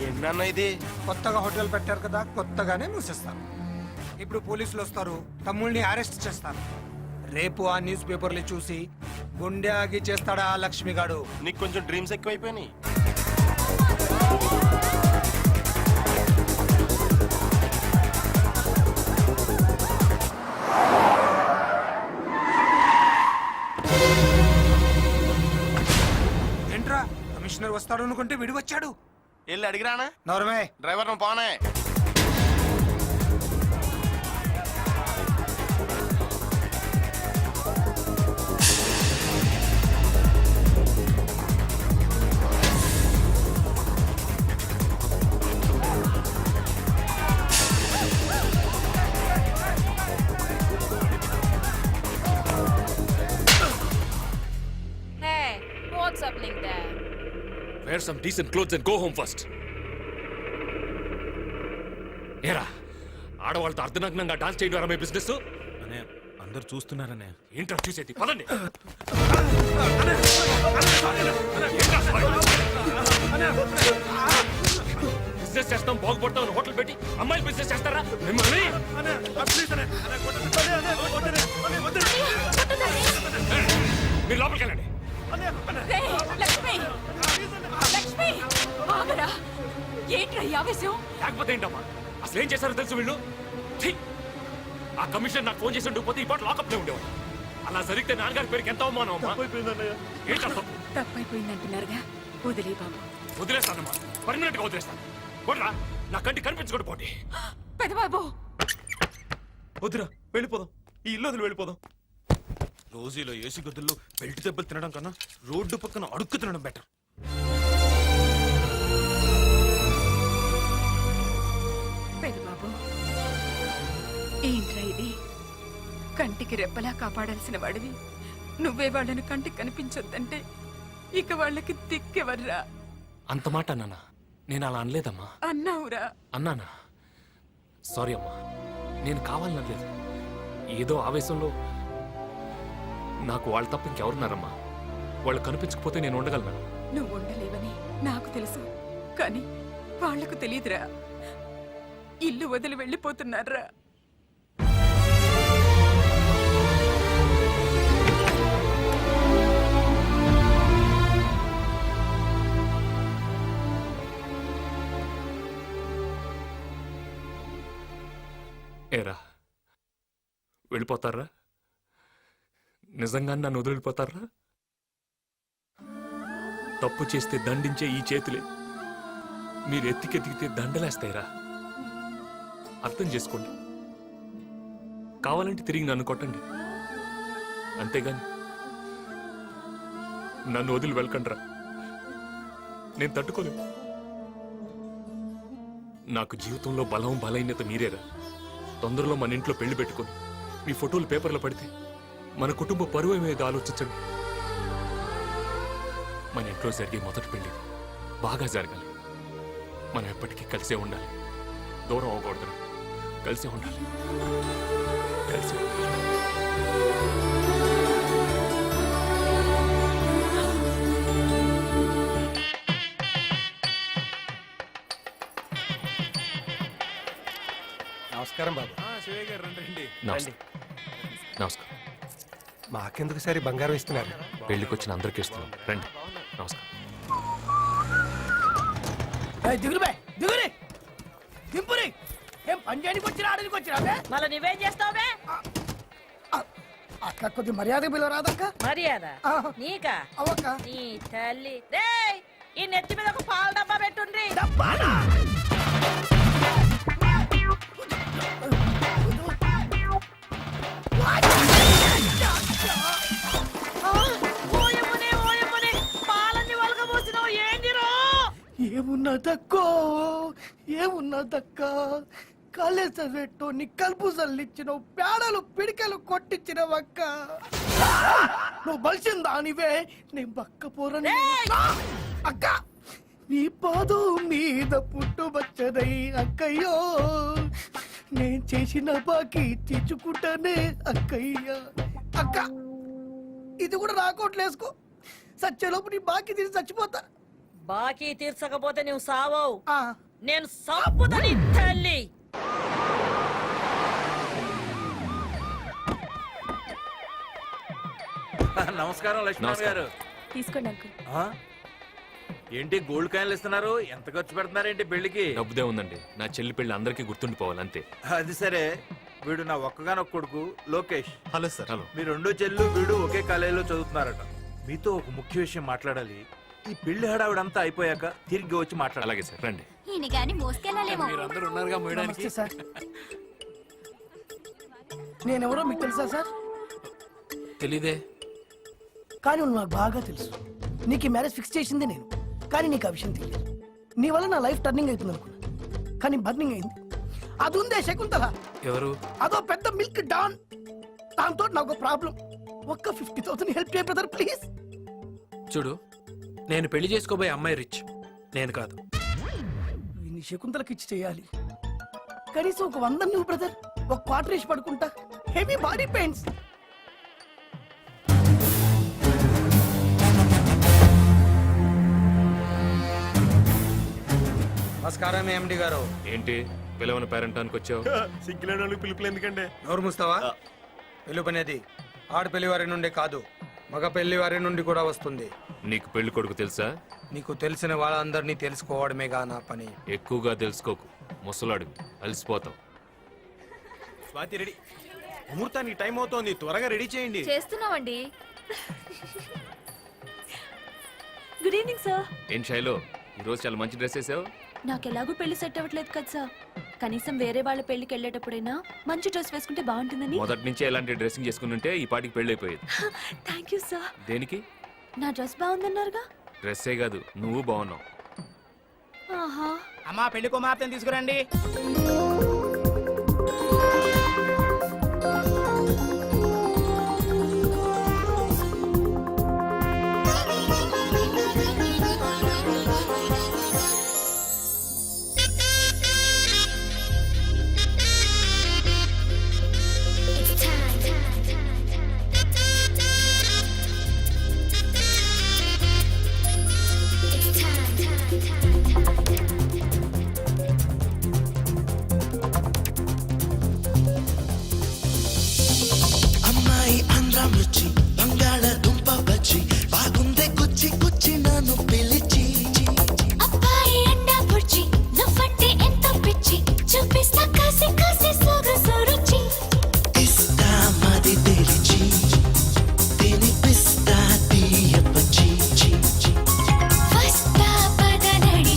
ఏంటన్నా ఇది? కొత్తగా హోటల్ పెట్టారు కదా, కొత్తగానే మూసేస్తారు. ఇప్పుడు పోలీసులు వస్తారు, తమ్ముళ్ళని అరెస్ట్ చేస్తారు. రేపు ఆ న్యూస్ పేపర్లు చూసి గుండె ఆగి చేస్తాడా ఆ లక్ష్మిగాడు. నీకు కొంచెం డ్రీమ్స్ ఎక్కువైపోయినాయి. ఏంట్రా, కమిషనర్ వస్తాడు అనుకుంటే విడి వచ్చాడు. వెళ్ళి అడిగిరానా? నోర్మే, డ్రైవర్ నువ్వు పోనే. Hey, what's happening there? Wear some decent clothes and go home first. ఏరా, ఆడవాళ్ళతో అర్ధనగ్నంగా డాన్స్ చేయడం మీ బిజినెస్? అందరు చూస్తున్నారనే. ఏంట్రా చూసేది? పదండి. బిజినెస్ చేస్తాం, బాగుపడతాం అని హోటల్ పెట్టి అమ్మాయిలు బిజినెస్ చేస్తారా మిమ్మల్ని? మీరు లోపలికి వెళ్ళండి. రేయ్, లక్ష్మి! లక్ష్మి! ఆగరా! ఏంట్రా ఈ ఆవేశం? లేకపోతే ఏంటమ్మా, అసలు ఏం చేశారో తెలుసు వీళ్ళు? ఛీ! ఆ కమిషన్ నాకు ఫోన్ చేసి ఉండిపోతే ఈ పాట లాకప్ లో ఉండేవాడు. అలా జరిగితే నాన్నగారి పేరుకి ఎంత అవమానం అమ్మా. ఏంటా తప్పైపోయిందంటున్నారుగా, వదిలే బాబు. వదిలేస్తానమ్మా, పర్మనెంట్ గా వదిలేస్తాను. పోట్రా, నా కంటి కనిపించకూడదు పోటీ. పెదబాబు, వద్దురా, వెళ్ళిపోదాం. ఈ ఇల్లు వదిలి వెళ్ళిపోదాం. రోజు ఇలా ఏసీ గదుల్లో బెల్ట్ దెబ్బలు తినడం కన్నా రోడ్డు పక్కన అడుక్కు తినడం బెటర్. పెదబాబు, ఏంట్రా ఇది? కంటికి రెప్పలా కాపాడాల్సిన వాడివి నువ్వే వాళ్ళని కంటికి కనిపించొద్దంటే ఇక వాళ్ళకి దిక్కెవర్రా? అంత మాట అన్నానా? నేను అలా అనలేదమ్మా. అన్నావురా. అన్నానా? సారీ అమ్మా, నేను కావాలనలేదు. ఏదో ఆవేశంలో. నాకు వాళ్ళు తప్ప ఇంకెవరున్నారమ్మా? వాళ్ళు కనిపించకపోతే నేను ఉండగలను. నువ్వు ఉండలేవని నాకు తెలుసు, కానీ వాళ్లకు తెలియదురా. ఇల్లు వదిలి వెళ్ళిపోతున్నారా? ఏరా, వెళ్ళిపోతారా? నిజంగా నన్ను వదిలిపోతారా? తప్పు చేస్తే దండించే ఈ చేతులే మీరు ఎత్తికెతికితే దండలేస్తాయిరా. అర్థం చేసుకోండి. కావాలంటే తిరిగి నన్ను కొట్టండి, అంతేగాని నన్ను వదిలి వెళ్ళకండ్రా. నేను తట్టుకోలేను. నాకు జీవితంలో బలం బలహీనత మీరేరా. తొందరలో మన ఇంట్లో పెళ్లి పెట్టుకొని మీ ఫోటోలు పేపర్లో పడితే మన కుటుంబ పరువు మీద ఆలోచించండి. మన ఇంట్లో జరిగే మొదటి పెళ్లి బాగా జరగాలి. మనం ఎప్పటికీ కలిసే ఉండాలి, దూరం అవ్వకూడదు. కలిసే ఉండాలి, కలిసే ఉండాలి. నమస్కారం బాబు. నమస్తే. నమస్కారం. మాకెందుకు సరే బంగారం ఇస్తున్నారు? పెళ్లికి వచ్చిన అందరికీ ఇస్తున్నాం, రండి. నమస్కారం. దిగురు బే, దిగురి, దింపురి. ఏం పని చేయడానికి వచ్చినా ఆడడానికి వచ్చినా బే? మళ్ళీ నువ్వేం చేస్తావువే? అక్క కొద్ది మర్యాద పిలవరాదక్క. మర్యాద నీకా? అవక్క నీ తల్లి రేయ్, ఈ నెత్తి మీద ఒక పాల డబ్బా పెట్టుండ్రి. డబ్బానా? ఏమున్నదక్కో, ఏమున్నదక్క? కాలేజ్ చదివేటోని కలుపు చల్లిచ్చినవు, పేడలు పిడికలు కొట్టించినవక్క. నువ్వు బలిసిందా నీవే, నేను బక్క పోరని. అక్క నీ పాదం మీద పుట్టుబచ్చదై అక్కయ్యో, నేను చేసిన బాకీ తెచ్చుకుంటానే అక్కయ్య. అక్క ఇది కూడా రాకోట్లేసుకో, సచ్చేలోపు నీ బాకీ తీసి చచ్చిపోతా. బాకీ తీర్చకపోతే నువ్వు సావవు, ఆ, నేను సంపుదని తల్లి. నమస్కారం లక్ష్మణ్ గారు. తీసుకోండి అంకుల్. ఏంటి గోల్డ్ కాయిన్లు ఇస్తున్నారు? ఎంత ఖర్చు పెడుతున్నారేంటి పెళ్లికి? డబ్బుదే ఉందండి, నా చెల్లి పెళ్లి అందరికీ గుర్తుండిపోవాలి అంతే. అది సరే, వీడు నా ఒక్కగానొక్క కొడుకు లోకేష్. Hello sir. హలో. మీ రెండో చెల్లు వీడు ఒకే కాలేజీలో చదువుతున్నారట. మీతో ఒక ముఖ్య విషయం మాట్లాడాలి. ఈ పెళ్లి హడావిడంతా అయిపోయాక తిరిగి వచ్చి మాట్లాడాలి. అలాగే సార్, రండి. మీరందరూ ఉన్నారుగా మేడానికి. నమస్తే సార్. నేనెవరో మీకు తెలుసా సార్? తెలీదే. కానీ నువ్వు నాకు బాగా తెలుసు. నీకు ఈ మ్యారేజ్ ఫిక్స్ చేసింది నేను, కానీ నీకు ఆ విషయం తెలియదు. నీ వల్ల నా లైఫ్ టర్నింగ్ అవుతుంది అనుకున్నా, కానీ బర్నింగ్ అయింది. అది ఉందే శకుంతల, ఎవరు? అదో పెద్ద మిల్క్ డాన్. దాంతో నాకు ప్రాబ్లం. ఒక్క 50,000 హెల్ప్ చేయ బ్రదర్ ప్లీజ్. చూడు, నేను పెళ్లి చేసుకోబోయే అమ్మాయి రిచ్, నేను కాదు. నీ శకుంతలకి ఇచ్చి చేయాలి. కనీసం ఒక 100 నువ్వు బ్రదర్, ఒక క్వార్టర్ వేసి పడుకుంటా. Heavy body pains. నమస్కారం ఎండి గారు. ఏంటి పిలవని పేరెంటానికి వచ్చావు? సిగ్గులేని పిలుపులు ఎందుకంటే? నోరు మూస్తావా? పిలుపనేది ఆడపెళ్లి వారి నుండి కాదు, మగ పెళ్లి వారి నుండి కూడా వస్తుంది. నీకు పెళ్లి కొడుకు తెలుసా? నీకు తెలిసిన వాళ్ళందరినీ తెలుసుకోవడమేగా నా పని. ఎక్కువగా తెలుసుకోకు, ముసలాడు అలసిపోతావు. స్వాతి రెడీ. ముహూర్తానికి టైం అవుతోంది, త్వరగా రెడీ చేయండి. చేస్తున్నామండి. Good evening sir. ఏం శైలో, ఈరోజు చాలా మంచి డ్రెస్ వేసావు. నాకెలాగూ పెళ్లి సెట్ అవ్వట్లేదు కదా సార్. కనీసం వేరే వాళ్ళ పెళ్లికి వెళ్ళేటప్పుడైనా మంచి డ్రెస్ వేసుకుంటే బాగుంటుందని. మొదటి నుంచే ఎలాంటి డ్రెస్సింగ్ చేసుకుని ఉంటే ఈ పాటికి పెళ్లి అయిపోయేది. Thank you sir. దేనికి? నా డ్రెస్ బాగుందన్నారుగా. డ్రెస్సే కాదు, నువ్వు బాగున్నావు. ఆహా. అమ్మా పెళ్లి కుమార్తెను తీసుకురండి. వస్తా పద నడి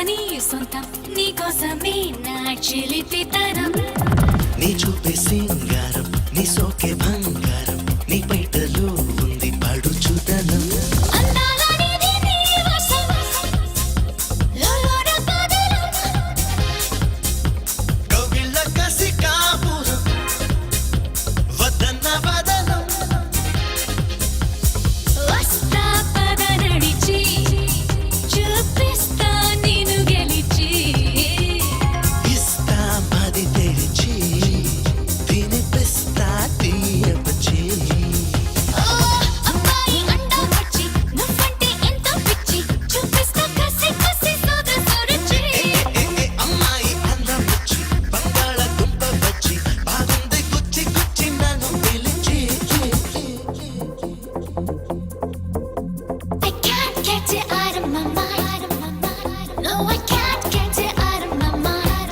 నీ సొంతం నీ కోసమే నా చిలిపితనం నీ చూపే సింగారం నీ సోకే బంగారం నీ బయటలో ఉంది పడుచుదనం అందాలనేది నీ వశం లోలోన పగలం కవిళ్ళ కసి కాపురం వదన్న వదనం వస్తా పద నడిచి చూపిస్తా నిన్ను గెలిచి ఇస్తా మది తెరిచి తినిపిస్తా తీయపచి ఓ అమ్మాయి అండా వచ్చి నువ్వంటే ఎంతో పిచ్చి చూపిస్తా కసి కసి సొగసు రుచి అమ్మాయి అందం వచ్చి బంగాళ దుంప వచ్చి బాగుంది గుచ్చి గుచ్చి నన్ను పిలిచి I can't get you out of my mind. No, I can't get you out of my mind.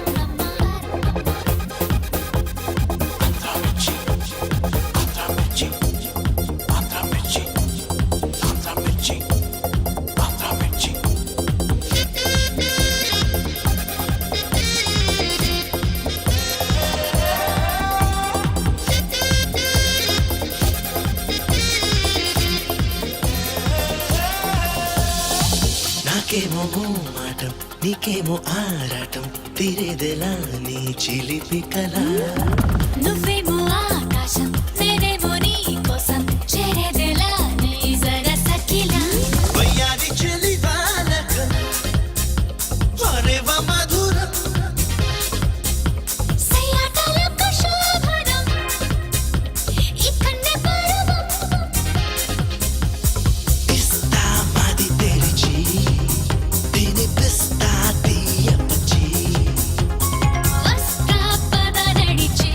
నాకేమో మాటం నీకేమో ఆరాటం తీరేదెలా నీ చిలిపి కళ నువ్వేమో ఆకాశం నేనేమో నీ కోసం చేరేదెలా నీ సరసకిలా వయ్యారి చెలి వానక వరేవ మధురం సయ్యాటలకు శోభనం ఈ కన్నె పర్వం ఇస్తా మది తెరిచి తినిపిస్తా తీయపచి వస్తా పద నడిచి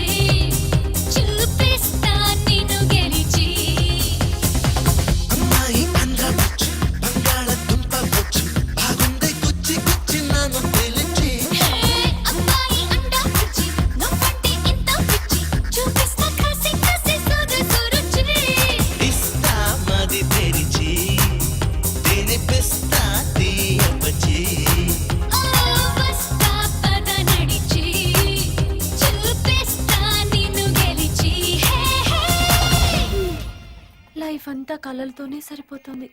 చూపిస్తా నిన్ను గెలిచి అమ్మాయి అందం వచ్చి బంగాళ దుంప వచ్చి బాగుంది గుచ్చి గుచ్చి నన్ను పిలిచి అమ్మాయి అండా పిచ్చి నువ్వంటే ఎంతో పిచ్చి చూపిస్తా కసి కసి సొగసు రుచి ఇస్తా మది తెరిచి తినిపిస్తా తీయపచి వస్తా పద నడిచి చూపిస్తా నిన్ను గెలిచి లైఫ్ అంతా కలలతోనే సరిపోతుంది.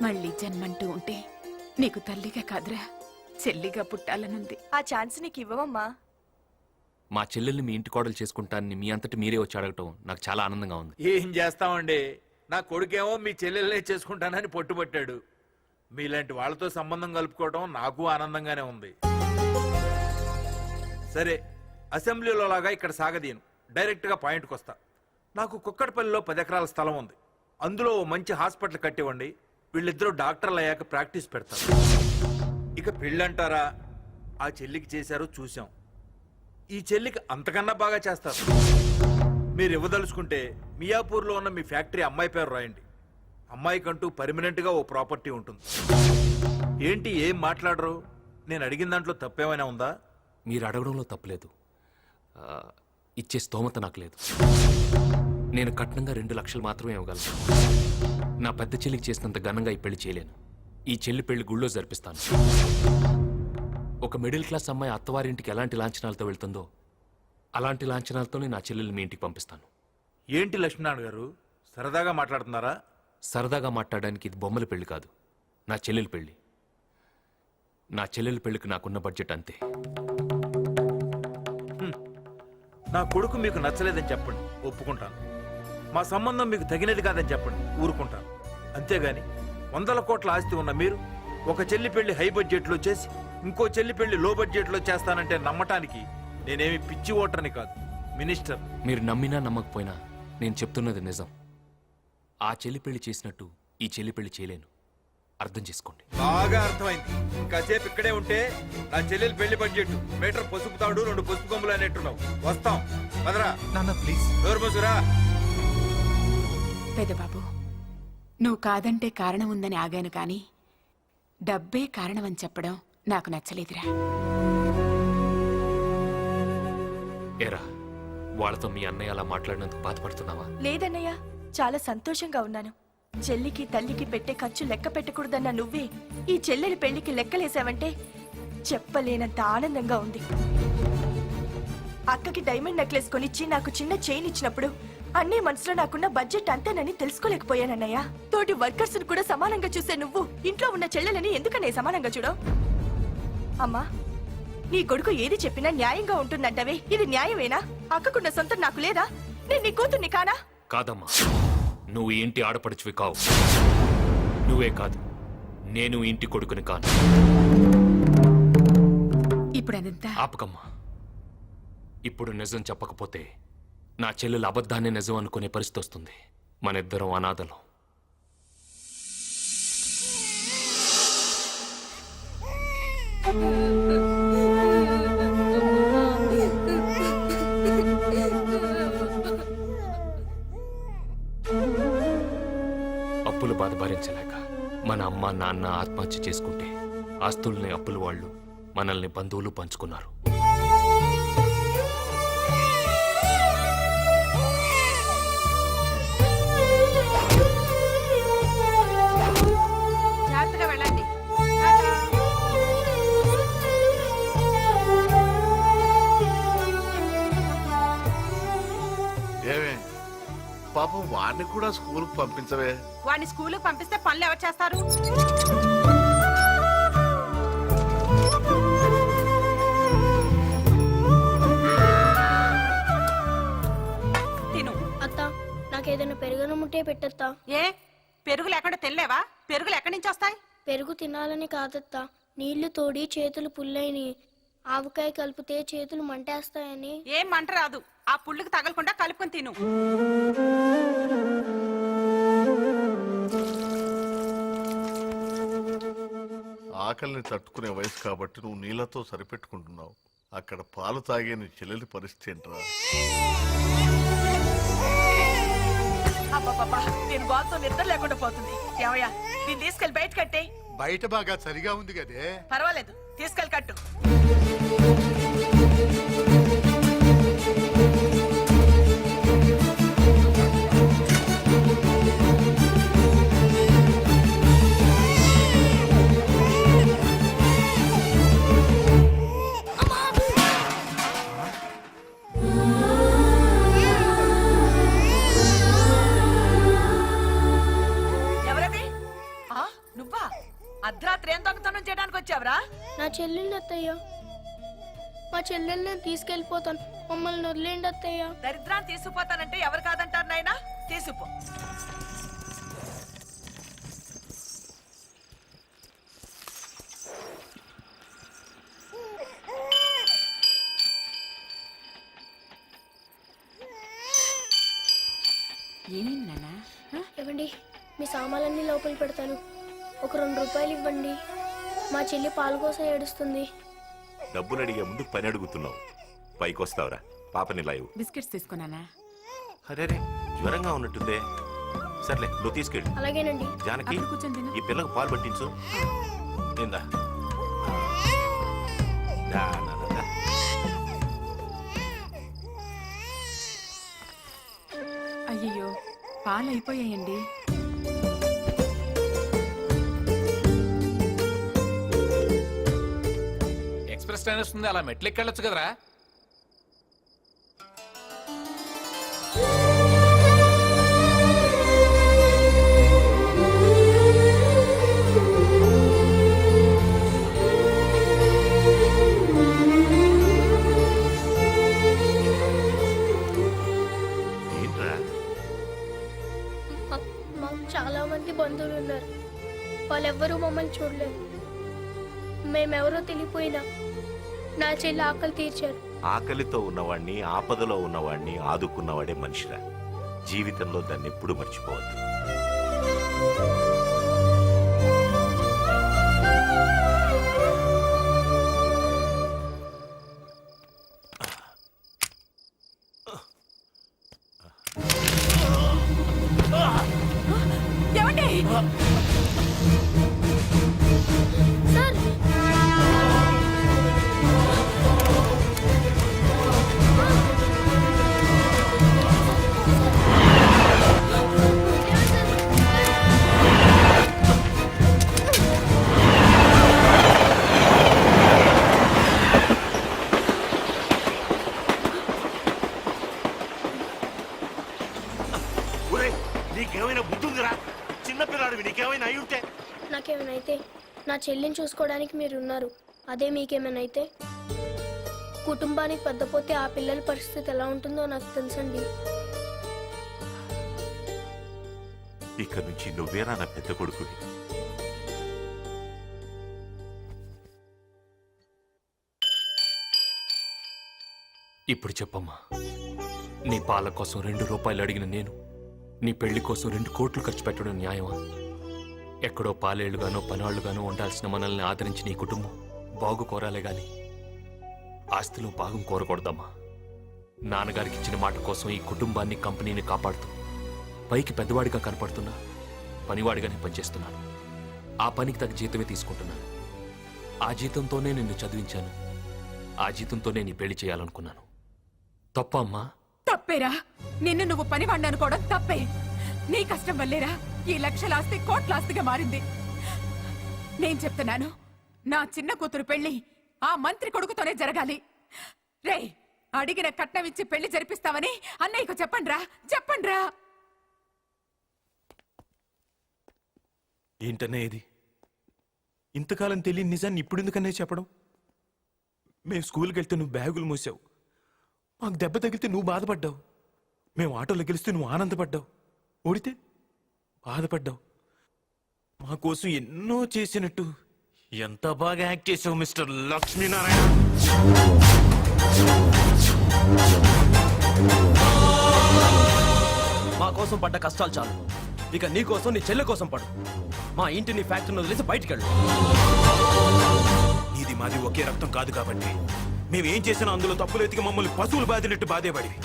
మళ్ళీ జన్మంటూ ఉంటే నీకు తల్లిగా కాదురా చెల్లిగా పుట్టాలనుంది. ఆ ఛాన్స్ నీకు ఇవ్వమమ్మా. మా చెల్లెల్ని మీ ఇంటి కోడలు చేసుకుంటానని మీ అంతటి మీరే వచ్చి అడగటం నాకు చాలా ఆనందంగా ఉంది. ఏం చేస్తామండి, నా కొడుకేమో మీ చెల్లెల్నే చేసుకుంటానని పట్టుబట్టాడు. మీలాంటి వాళ్ళతో సంబంధం కలుపుకోవడం నాకు ఆనందంగానే ఉంది. సరే, అసెంబ్లీలో లాగా ఇక్కడ సాగదీను, డైరెక్ట్గా పాయింట్కి వస్తా. నాకు కుక్కడపల్లిలో 10 ఎకరాల స్థలం ఉంది. అందులో ఓ మంచి హాస్పిటల్ కట్టివ్వండి. వీళ్ళిద్దరూ డాక్టర్లు అయ్యాక ప్రాక్టీస్ పెడతారు. ఇక పెళ్ళంటారా, ఆ చెల్లికి చేశారో చూసాం. ఈ చెల్లికి అంతకన్నా బాగా చేస్తారు. మీరు ఇవ్వదలుచుకుంటే మియాపూర్లో ఉన్న మీ ఫ్యాక్టరీ అమ్మాయి పేరు రాయండి. అమ్మాయికంటూ పర్మనెంట్గా ఓ ప్రాపర్టీ ఉంటుంది. ఏంటి ఏం మాట్లాడరు? నేను అడిగిన దాంట్లో తప్పేమైనా ఉందా? మీరు అడగడంలో తప్పలేదు. ఇచ్చే స్తోమత నాకు లేదు. నేను కట్నంగా 2 లక్షలు మాత్రమే ఇవ్వగలను. నా పెద్ద చెల్లికి చేసినంత ఘనంగా ఈ పెళ్లి చేయలేను. ఈ చెల్లి పెళ్లి గుళ్ళో జరిపిస్తాను. ఒక మిడిల్ క్లాస్ అమ్మాయి అత్తవారింటికి ఎలాంటి లాంఛనాలతో వెళ్తుందో అలాంటి లాంఛనాలతోనే నా చెల్లెల్ని మీ ఇంటికి పంపిస్తాను. ఏంటి లక్ష్మీనారాయణ గారు, సరదాగా మాట్లాడుతున్నారా? సరదాగా మాట్లాడడానికి ఇది బొమ్మల పెళ్లి కాదు, నా చెల్లెలి పెళ్లి. నా చెల్లెలి పెళ్లికి నాకున్న బడ్జెట్ అంతే. నా కొడుకు మీకు నచ్చలేదని చెప్పండి, ఒప్పుకుంటాను. మా సంబంధం మీకు తగినది కాదని చెప్పండి, ఊరుకుంటాను. అంతేగాని 100 కోట్ల ఆస్తి ఉన్న మీరు ఒక చెల్లి పెళ్లి హై బడ్జెట్లో చేసి ఇంకో చెల్లి పెళ్లి లో బడ్జెట్లో చేస్తానంటే నమ్మటానికి నేనేమి పిచ్చి ఓటర్ని కాదు, మినిస్టర్. మీరు నమ్మినా నమ్మకపోయినా నేను చెప్తున్నది నిజం. ఆ చెల్లి పెళ్లి చేసినట్టు ఈ చెల్లి పెళ్లి చేయలేను. అర్థం చేసుకోండి. బాగా అర్థమైంది. కాసేపు ఇక్కడే ఉంటే నా చెల్లెలు పెళ్లి బడ్జెట్ మీటర్ పసుపు తాడు 2 పసుపు కొమ్ములు అనేట్టున్నావు. వస్తాం, పదరా. Please door మూసురా. పెదబాబు, నువ్వు కాదంటే కారణం ఉందని ఆగాను కానీ డబ్బే కారణమని చెప్పడం నాకు నచ్చలేదురా. ఏరా, వాళ్ళతో మీ అన్నయ్య అలా మాట్లాడినందుకు బాధపడుతున్నావా? లేదన్నయ్య, చాలా సంతోషంగా ఉన్నాను. చెల్లికి తల్లికి పెట్టే ఖర్చు లెక్క పెట్టకూడదన్న నువ్వే ఈ చెల్లెలి పెళ్లికి లెక్కలేసావంటే చెప్పలేనంత ఆనందంగా ఉంది. అక్కకి డైమండ్ నెక్లెస్ కొనిచ్చి నాకు చిన్న చైన్ ఇచ్చినప్పుడు అన్నీ మనసులో నాకున్న బడ్జెట్ అంతేనని తెలుసుకోలేకపోయానన్నయ్య. తోటి వర్కర్స్ కూడా సమానంగా చూసే నువ్వు ఇంట్లో ఉన్న చెల్లెలని ఎందుకనే సమానంగా చూడవు? అమ్మా, నీ కొడుకు ఏది చెప్పినా న్యాయంగా ఉంటుందంటవే, ఇది న్యాయమేనా? అక్కకున్న సొంతం నాకు లేదా? నేను నీ కూతుర్ని కానా? కాదమ్మా, నువ్వు ఇంటి ఆడపడుచువి కావు. నువ్వే కాదు, నేను ఇంటి కొడుకుని కాను. ఇప్పుడు అదంతా ఆపకమ్మా. ఇప్పుడు నిజం చెప్పకపోతే నా చెల్లెలు అబద్ధాన్ని నిజం అనుకునే పరిస్థితి వస్తుంది. మనిద్దరం అనాథలం. అప్పుల బాధ భరించలేక మన అమ్మ నాన్న ఆత్మహత్య చేసుకుంటే ఆస్తుల్ని అప్పుల వాళ్ళు మనల్ని బంధువులు పంచుకున్నారు. జాగ్రత్తగా వెళ్ళండి. ఏమే పాపం వాడిని కూడా స్కూల్ పంపించవే. వాడిని స్కూలుకు పంపిస్తే పనులు ఎవరు చేస్తారు? తిను. అత్త, నాకేదైనా పెరుగను ముట్టే పెట్టత్తా. ఏ పెరుగు లేకుండా తినలేవా? పెరుగులు ఎక్కడి నుంచి వస్తాయి? పెరుగు తినాలని కాదత్తా, నీళ్లు తోడి చేతులు పుల్లైని, ఆవకాయ కలిపితే చేతులు మంటేస్తాయని. ఏం మంట రాదు. ఆ పుళ్ళుకి తగలకుండా కలుపుకొని తిను. ఆకలిని తట్టుకునే వయసు కాబట్టి నువ్వు నీళ్లతో సరిపెట్టుకుంటున్నావు. అక్కడ పాలు తాగే నీ చెల్లెలి పరిస్థితి ఏంట్రా? అబ్బబ్బబ్బా, నేను బాధతో నిద్ర లేకుండా పోతుంది. ఏమయ్యా, నేను తీసుకెళ్లి బయట కట్టే. బయట బాగా సరిగా ఉంది కదే. పర్వాలేదు, తీసుకెళ్ళి కట్టు. ఎవరది? నువ్వా? అర్ధరాత్రి ఏం దొంగతనం చేయడానికి వచ్చావరా? నా చెల్లెళ్ళు అత్తయ్య, మా చెల్లెల్ని తీసుకెళ్ళిపోతాను, మమ్మల్ని వదిలేండి అత్తయ్య. దరిద్రాన్ని తీసుకుపోతానంటే ఎవరు కాదంటారు నాయనా? తీసుకుపో. ఏమైంది నాన్న? ఇవ్వండి, మీ సామాన్లన్నీ లోపల పెడతాను. ఒక 2 రూపాయలు ఇవ్వండి. మా చెల్లి పాలు కోసం ఏడుస్తుంది. డబ్బులు అడిగే ముందు పని అడుగుతున్నావు. పైకొస్తావురా, పాపని లాయవు. బిస్కెట్స్ తీసుకున్నానా? అరే జ్వరంగా ఉన్నట్టుందే. సర్లే, నువ్వు తీసుకెళ్ళు. అలాగేనండి. జానకి, అక్కడ కూర్చొని తిను. ఈ పిల్లకు పాలు పట్టించు. ఏందా? దా, నా, నా, దా. అయ్యయ్యో, పాలు అయిపోయాయండి. ఎక్స్ప్రెస్ ట్రైన్ వస్తుంది, అలా మెట్లు ఎక్కెళ్ళొచ్చు కదరా. ఏంట్రా? మాకు చాలా మంది బంధువులు ఉన్నారు. వాళ్ళెవ్వరూ మమ్మల్ని చూడలేదు. మేమెవరో తెలియపోయినా నా చెల్లి ఆకలి తీర్చారు. ఆకలితో ఉన్నవాణ్ణి, ఆపదలో ఉన్నవాణ్ణి ఆదుకున్నవాడే మనిషిరా. జీవితంలో దాన్ని ఎప్పుడు మర్చిపోవద్దు. ఏమండి? సార్, నీకేమైనా బుద్ధి ఉందిరా? చిన్నపిల్లాడివి, నీకేమైనా అయి ఉంటే నాకేమైనా అయితే నా చెల్లిని చూసుకోవడానికి మీరు ఉన్నారు. అదే మీకేమైనా అయితే కుటుంబానికి పెద్దపోతే ఆ పిల్లల పరిస్థితి ఎలా ఉంటుందో నాకు తెలుసండి. ఇక నుంచి నువ్వేరా నా పెద్ద కొడుకువి. ఇప్పుడు చెప్పమ్మా, నీ పాల కోసం 2 రూపాయలు అడిగిన నేను నీ పెళ్లి కోసం 2 కోట్లు ఖర్చు పెట్టడం న్యాయమా? ఎక్కడో పాలేళ్లుగానో పనాళ్లుగానో ఉండాల్సిన మనల్ని ఆదరించి నీ కుటుంబం బాగు కోరాలే గాని ఆస్తిలో భాగం కోరకూడదమ్మా. నాన్నగారికి ఇచ్చిన మాట కోసం ఈ కుటుంబాన్ని, కంపెనీని కాపాడుతూ పైకి పెద్దవాడిగా కనపడుతున్నా పనివాడిగానే పనిచేస్తున్నాను. ఆ పనికి తగ్గ జీతమే తీసుకుంటున్నాను. ఆ జీతంతోనే నిన్ను చదివించాను. ఆ జీతంతోనే నీ పెళ్లి చేయాలనుకున్నాను. తప్ప అమ్మా? తప్పేరా. నిన్ను నువ్వు పనివాడిని అనుకోవడం తప్పే. నీ కష్టం వల్లేరా ఈ లక్షల ఆస్తి కోట్ల ఆస్తిగా మారింది. నేను చెప్తున్నాను, నా చిన్న కూతురు పెళ్లి ఆ మంత్రి కొడుకుతోనే జరగాలి. రే, అడిగిన కట్నం ఇచ్చి పెళ్లి జరిపిస్తావని అన్నయ్యకు చెప్పండ్రా, చెప్పండ్రా. ఏంటనే ఇది? ఇంతకాలం తెలియని నిజాన్ని ఇప్పుడు ఎందుకనే చెప్పడం? మేము స్కూల్కి వెళ్తే నువ్వు బ్యాగులు మోసావు, మాకు దెబ్బ తగిలితే నువ్వు బాధపడ్డావు, మేము ఆటోలో గెలిస్తే నువ్వు ఆనందపడ్డావు, ఓడితే బాధపడ్డావు. మా కోసం ఎన్నో చేసినట్టు ఎంత బాగా యాక్ట్ చేసావు మిస్టర్ లక్ష్మీనారాయణ. మా కోసం పడ్డ కష్టాలు చాలు, ఇక నీ కోసం నీ చెల్లె కోసం పడు. మా ఇంటిని ఫ్యాక్టరీని వదిలేసి బయటికి వెళ్ళు. ఇది మాది ఒకే రక్తం కాదు కాబట్టి మేమేం చేసినా అందులో తప్పులు ఎతికి మమ్మల్ని పశువులు బాధినట్టు బాధేపడివి.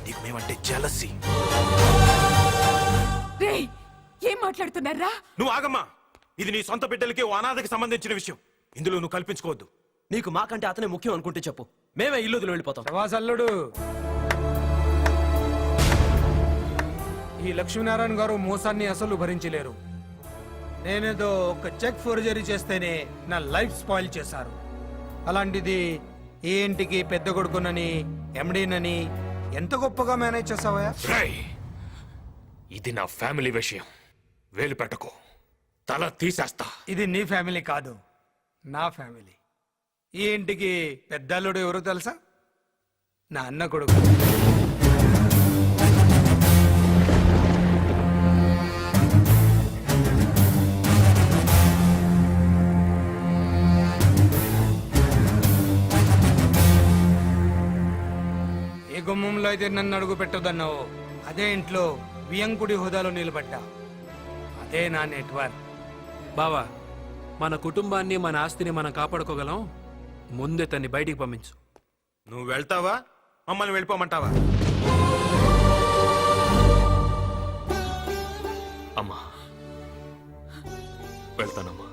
నీకు మేమంటే జలసి. రేయ్, ఏం మాట్లాడుతున్నారా? నువ్వు ఆగమ్మా. ఇది నీ సొంత బిడ్డలకి ఓ అనాథకి సంబంధించిన విషయం. ఇందులో నువ్వు కల్పించుకోవద్దు. నీకు మాకంటే అతనే ముఖ్యం అనుకుంటే చెప్పు, మేమే ఇల్లు వదిలి వెళ్ళిపోతాం. శవాసల్లుడు, ఈ లక్ష్మీనారాయణ గారు మోసాన్ని అసలు భరించలేరు. నేనేదో ఒక చెక్ ఫోర్జరీ చేస్తేనే నా లైఫ్ స్పాయిల్ చేశారు. అలాంటిది ఈ ఇంటికి పెద్ద కొడుకునని, ఎండీనని ఎంత గొప్పగా మేనేజ్ చేసావా? ఇది నా ఫ్యామిలీ విషయం, వేలు పెట్టకు, తల తీసేస్తా. ఇది నీ ఫ్యామిలీ కాదు, నా ఫ్యామిలీ. ఈ ఇంటికి పెద్దల్లుడు ఎవరో తెలుసా? నా అన్న కొడుకు. ఏ గుమ్మంలో అయితే నన్ను అడుగు పెట్టొద్దన్నావు, అదే ఇంట్లో వియంకుడి హోదాలో నిలబడ్డా. అదే నా నెట్వర్క్. బావా, మన కుటుంబాన్ని, మన ఆస్తిని మనం కాపాడుకోగలం. ముందే తన్ని బయటికి పంపించు. నువ్వు వెళ్తావా, మమ్మల్ని వెళ్ళిపోమంటావా? అమ్మా, వెళ్తానమ్మా.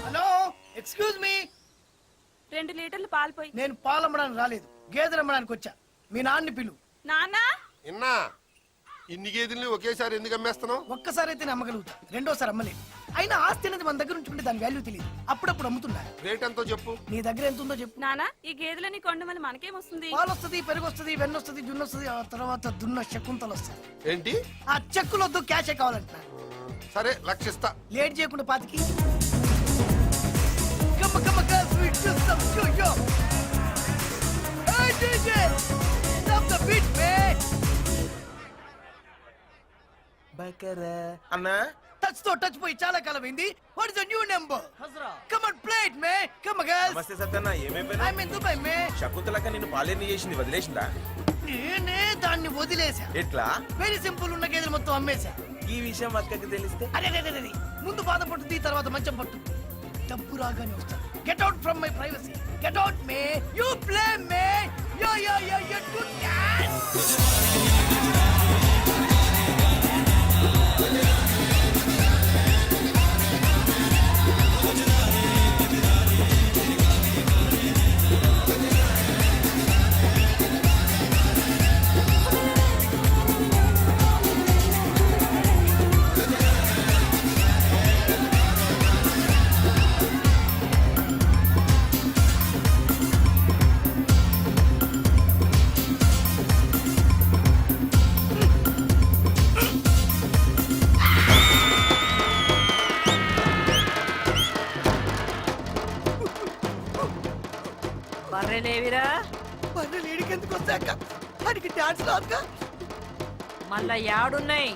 Hello, excuse me. 2 లీటర్లు పాలు పోయి. నేను పాలు అమ్మడానికి రాలేదు, గేదెలు అమ్మడానికి వచ్చా. మీ నాన్ని పిలు. నాన్న, ఇన్నా ఇన్ని గేదెల్ని ఒకేసారి ఎందుకు అమ్మేస్తున్నావు? ఒక్కసారి అయితే అమ్మగలుగుతా, రెండోసారి అమ్మలేదు. అయినా ఆస్తి అనేది మన దగ్గర ఉంచుకుంటే దాని వాల్యూ తెలియదు. అప్పుడప్పుడు అమ్ముతున్నా. రేట్ ఎంతో చెప్పు. నీ దగ్గర ఎంత ఉందో చెప్పు. నాన్న, ఈ గేదెలని కొండమని మనకేమొస్తుంది? పాలు వస్తుంది, పెరుగు వస్తుంది, వెన్న వస్తుంది, జున్ను వస్తుంది, ఆ తర్వాత దున్న శకుంతలు వస్తుంది. ఏంటి? ఆ చెక్కులు వద్దు, క్యాషే కావాలంటున్నా. సరే, లక్షిస్తా. లేట్ చేయకుండా పాతికి. Come on, girls, we do some yo-yo. Hey, DJ, stop the beat, man. బకరా అన్నా, టచ్ తో టచ్ పోయి చాలా కాలం అయింది. What is the new number? Come on play it may. Come on girls. నమస్తే సత్యన్న, ఏమైపోయినా? ఐ మీన్ దుబాయ్ మే. శకుంతలక నిన్ను పాలేర్ని చేసింది వదిలేసిందా? నేనే దాన్ని వదిలేసా. ఎట్లా? వెరీ సింపుల్, ఉన్న గేదెలు మొత్తం అమ్మేశా. ఈ విషయం అక్కకి తెలిస్తే? అరే ముందు బాధ పట్టుద్ది, తర్వాత మంచం పట్టు. డబ్బు రాగానే వస్తా. Get out from my privacy. Get out me. You play me. You do dance. బర్రెలేవిరా బర్రె లేడికి ఎందుకు వచ్చాక? వాడికి డాన్స్ రాక. మళ్ళా యాడున్నాయి?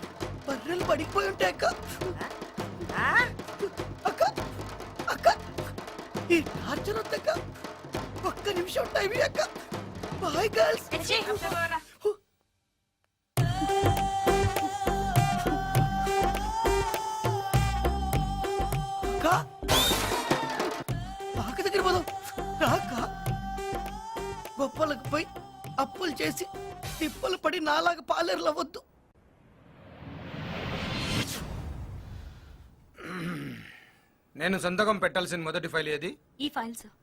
బర్రెలు పడిపోయి ఉంటాయి అక్క. అక్క అక్క ఈ టార్చర్ వద్దక్క. ఒక్క నిమిషం టైం అక్క. Bye girls. అక్క బాక దగ్గర పోదాం రాక. గొప్పలకు పోయి అప్పులు చేసి తిప్పలు పడి నాలాగా పాలేరులు అవ్వద్దు. నేను సంతకం పెట్టాల్సిన మొదటి ఫైల్ ఏది? ఈ ఫైల్ సార్.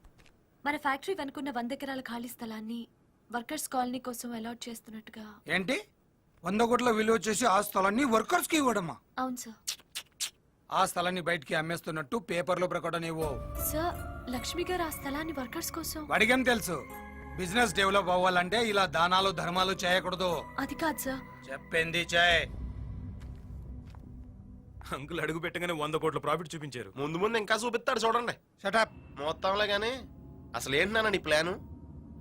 మన ఫ్యాక్టరీ వెనుకున్న 100 ఎకరాల ఖాళీ స్థలాన్ని వర్కర్స్ కాలనీ కోసం అలాట్ చేస్తున్నట్టుగా. ఏంటి? 100 కోట్ల విలువ చేసి ఆ స్థలాన్ని వర్కర్స్ కి ఇవ్వడమా? అవును సార్. ఆ స్థలాన్ని బయటికి అమ్మేస్తున్నట్టు పేపర్లో ప్రకటన ఇవ్వు. సార్, లక్ష్మి గారు ఆ స్థలాన్ని వర్కర్స్ కోసం. వాడికేం తెలుసు? బిజినెస్ డెవలప్ అవ్వాలంటే ఇలా దానాలు ధర్మాలు చేయకూడదు. అది కాదు సార్. చెప్పింది చేయి. అంకుల్ అడుగు పెట్టగానే 100 కోట్ల ప్రాఫిట్ చూపించారు. ముందు ముందు ఇంకా చూపిస్తాడు చూడండి. షటప్. మొత్తంలో గానీ అసలు ఏంటన్నా నీ ప్లాను?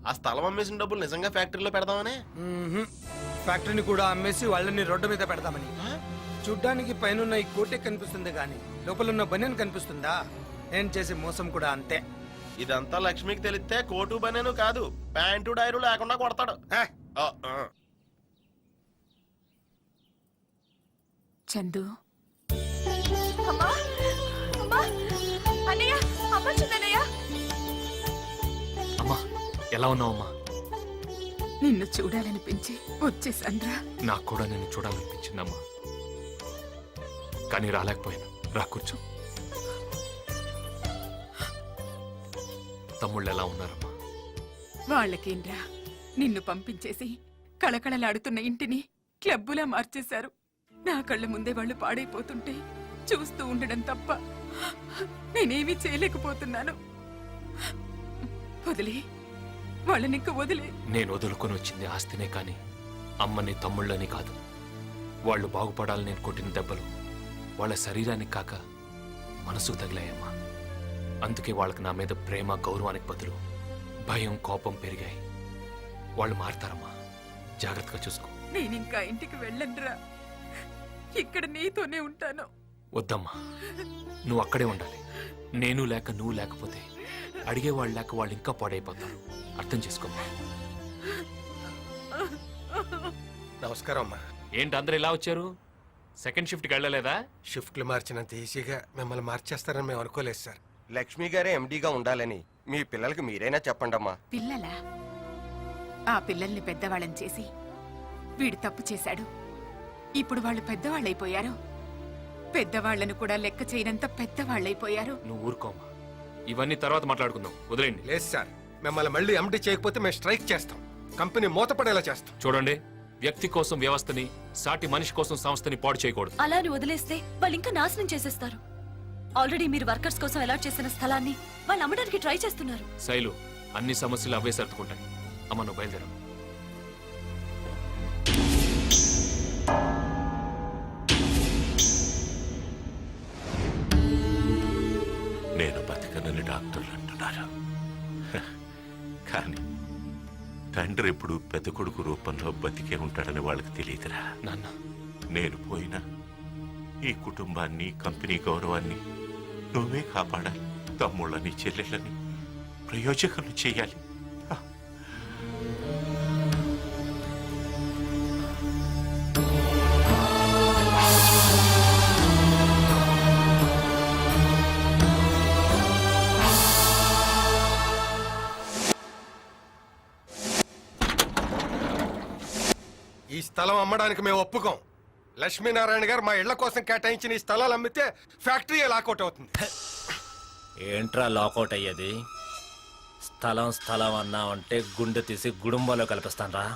ఆ స్థలం అమ్మేసిన డబ్బులు నిజంగా ఫ్యాక్టరీలో పెడదామనే? ఫ్యాక్టరీని కూడా అమ్మేసి వాళ్ళని రోడ్డు మీద పెడదామని. చూడ్డానికి పైన ఈ కోటే కనిపిస్తుంది గాని లోపల బనియన్ కనిపిస్తుందా? నేను చేసే మోసం కూడా అంతే. ఇదంతా లక్ష్మికి తెలిస్తే కోటు బనేను కాదు, ప్యాంటు డైరు లేకుండా కొడతాడు. చందు, అమ్మా అమ్మా అన్నయ్య, అమ్మ చూడన్నయ్య. అమ్మా ఎలా ఉన్నావమ్మా? నిన్ను చూడాలనిపించి వచ్చేసాన్రా. నాకు కూడా నిన్ను చూడాలనిపించిందమ్మా, కానీ రాలేకపోయాను. రా కూర్చో. తమ్ముళ్ళు ఎలా ఉన్నారమ్మా? వాళ్ళకేంరా, నిన్ను పంపించేసి కళకళలాడుతున్న ఇంటిని క్లబ్బులా మార్చేశారు. నా కళ్ళ ముందే వాళ్ళు పాడైపోతుంటే చూస్తూ ఉండడం తప్ప నేనేమీ చేయలేకపోతున్నాను. వదిలే వాళ్ళనింక వదిలే. నేను వదులుకొని వచ్చింది ఆస్తినే కానీ అమ్మని తమ్ముళ్ళని కాదు. వాళ్ళు బాగుపడాలని నేను కొట్టిన దెబ్బలు వాళ్ళ శరీరానికి కాక మనసుకు తగిలాయమ్మా. అందుకే వాళ్ళకి నా మీద ప్రేమ గౌరవానికి బదులు భయం కోపం పెరిగాయి. వాళ్ళు మారతారమ్మా, జాగ్రత్తగా చూసుకో. నేనింకా ఇంటికి వెళ్ళనురా, ఇక్కడ నీతోనే ఉంటాను. వద్దమ్మా, నువ్వు అక్కడే ఉండాలి. నేను లేక నువ్వు లేకపోతే అడిగేవాళ్ళు లేక వాళ్ళు ఇంకా పాడైపోతారు. అర్థం చేసుకోమ్మా. నమస్కారం అమ్మా. ఏంటి అందరు ఇలా వచ్చారు? సెకండ్ షిఫ్ట్కి వెళ్ళలేదా? షిఫ్ట్లు మార్చినంత ఈజీగా మిమ్మల్ని మార్చేస్తారని మేము అనుకోలేదు సార్. లక్ష్మి గారే ఎండీగా ఉండాలని మీ పిల్లలకి మీరైనా చెప్పండమ్మా. పిల్లలా? ఆ పిల్లల్ని పెద్దవాళ్ళని చేసి వీడు తప్పు చేశాడు. ఇప్పుడు వాళ్ళు పెద్దవాళ్ళైపోయారు. పెద్దవాళ్లను కూడా లెక్క చేయనంత పెద్దవాళ్ళైపోయారు. నువ్వు ఊరుకోమ్మా, ఇవన్నీ తర్వాత మాట్లాడుకుందాం. వదిలేండి. లేదు సార్, మిమ్మల్ని మళ్ళీ ఎండీ చేయకపోతే మేము స్ట్రైక్ చేస్తాం. కంపెనీ మూతపడేలా చేస్తాం. చూడండి, వ్యక్తి కోసం వ్యవస్థని, సాటి మనిషి కోసం సంస్థని పాడు చేయకూడదు. అలా అని వదిలేస్తే వాళ్ళు ఇంకా నాశనం చేసేస్తారు. ఆల్రెడీ మీరు వర్కర్స్ కోసం అలాట్ చేసిన స్థలాన్ని వాళ్ళు అమ్మడానికి ట్రై చేస్తున్నారు. శైలు, అన్ని సమస్యలు అవే సర్దుకుంటాయి. అమ్మ నువ్వు బయలుదేరు. నేను బతికనని డాక్టర్లు అంటున్నారు, కానీ తండ్రి ఎప్పుడు పెద్ద కొడుకు రూపంలో బతికే ఉంటాడని వాళ్ళకి తెలియదురా. నాన్న, నేను పోయినా ఈ కుటుంబాన్ని కంపెనీ గౌరవాన్ని నువ్వే కాపాడాలి. తమ్ముళ్ళని చెల్లెళ్ళని ప్రయోజకులు చేయాలి. ఈ స్థలం అమ్మడానికి మేము ఒప్పుకోం. లక్ష్మీనారాయణ గారు మా ఇళ్ల కోసం కేటాయించిన ఈ స్థలాలు అమ్మితే ఫ్యాక్టరీ లాకౌట్ అవుతుంది. ఏంట్రా లాకౌట్ అయ్యేది? స్థలం స్థలం అన్నావంటే గుండె తీసి గుడుంబాలో కల్పిస్తానరా.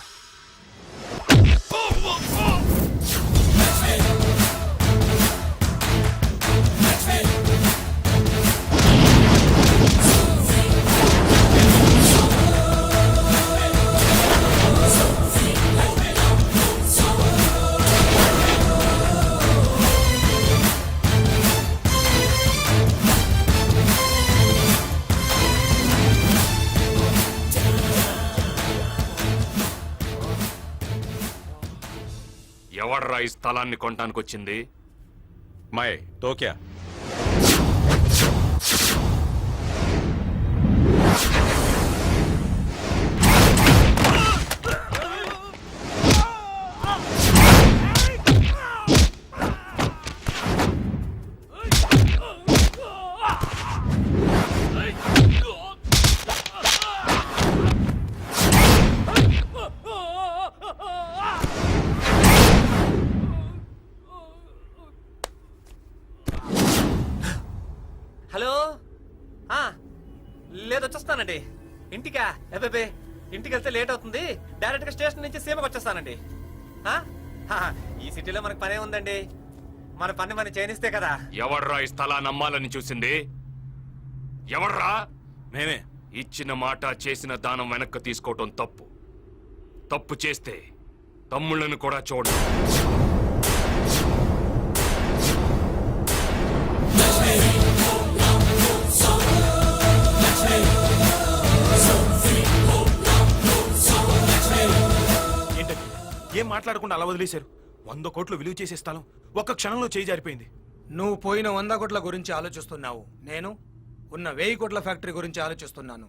ఎవడ్రా ఈ స్థలాన్ని కొనడానికి వచ్చింది? మై తోక్యా హలో, లేదు వచ్చేస్తానండి. ఇంటికా? అబ్బే, ఇంటికి వెళ్తే లేట్ అవుతుంది. డైరెక్ట్ గా స్టేషన్ నుంచి సీమకు వచ్చేస్తానండి. ఈ సిటీలో మనకు పనే ఉందండి. మన పని మనం చేయనిస్తే కదా. ఎవడ్రా ఈ స్థలాన్ని అమ్మాలని చూసింది? ఎవడ్రా? మేమే. ఇచ్చిన మాట చేసిన దానం వెనక్కి తీసుకోవటం తప్పు. తప్పు చేస్తే తమ్ముళ్ళను కూడా చూడండి. ఏంటది? ఏం మాట్లాడకుండా అలా వదిలేశారు? 100 కోట్లు విలువ చేసే స్థలం ఒక్క క్షణంలో చేయి జారిపోయింది. నువ్వు పోయిన 100 కోట్ల గురించి ఆలోచిస్తున్నావు. నేను ఉన్న 1000 కోట్ల ఫ్యాక్టరీ గురించి ఆలోచిస్తున్నాను.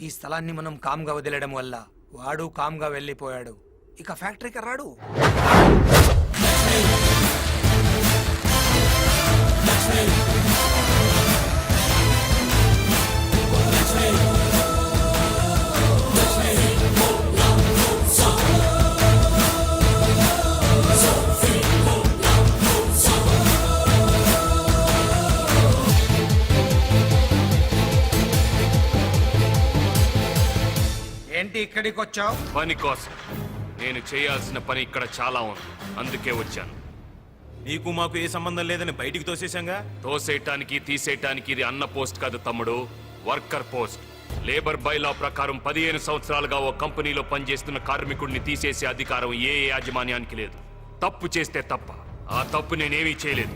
ఈ స్థలాన్ని మనం కామ్గా వదిలేయడం వల్ల వాడు కామ్గా వెళ్ళిపోయాడు. ఇక ఫ్యాక్టరీకి రాడు. ఏంటి ఇక్కడికి వచ్చావు? పని కోసం. నేను చేయాల్సిన పని ఇక్కడ చాలా ఉంది, అందుకే వచ్చాను. నీకు మాకు ఏ సంబంధం లేదని బయటికి తోసేశాంగా. తోసేయటానికి తీసేయటానికి ఇది అన్న పోస్ట్ కాదు తమ్ముడు, వర్కర్ పోస్ట్. లేబర్ బైలా ప్రకారం 15 సంవత్సరాలుగా ఓ కంపెనీలో పనిచేస్తున్న కార్మికుడిని తీసేసే అధికారం ఏ యాజమాన్యానికి లేదు. తప్పు చేస్తే తప్ప. ఆ తప్పు నేనేమీ చేయలేదు.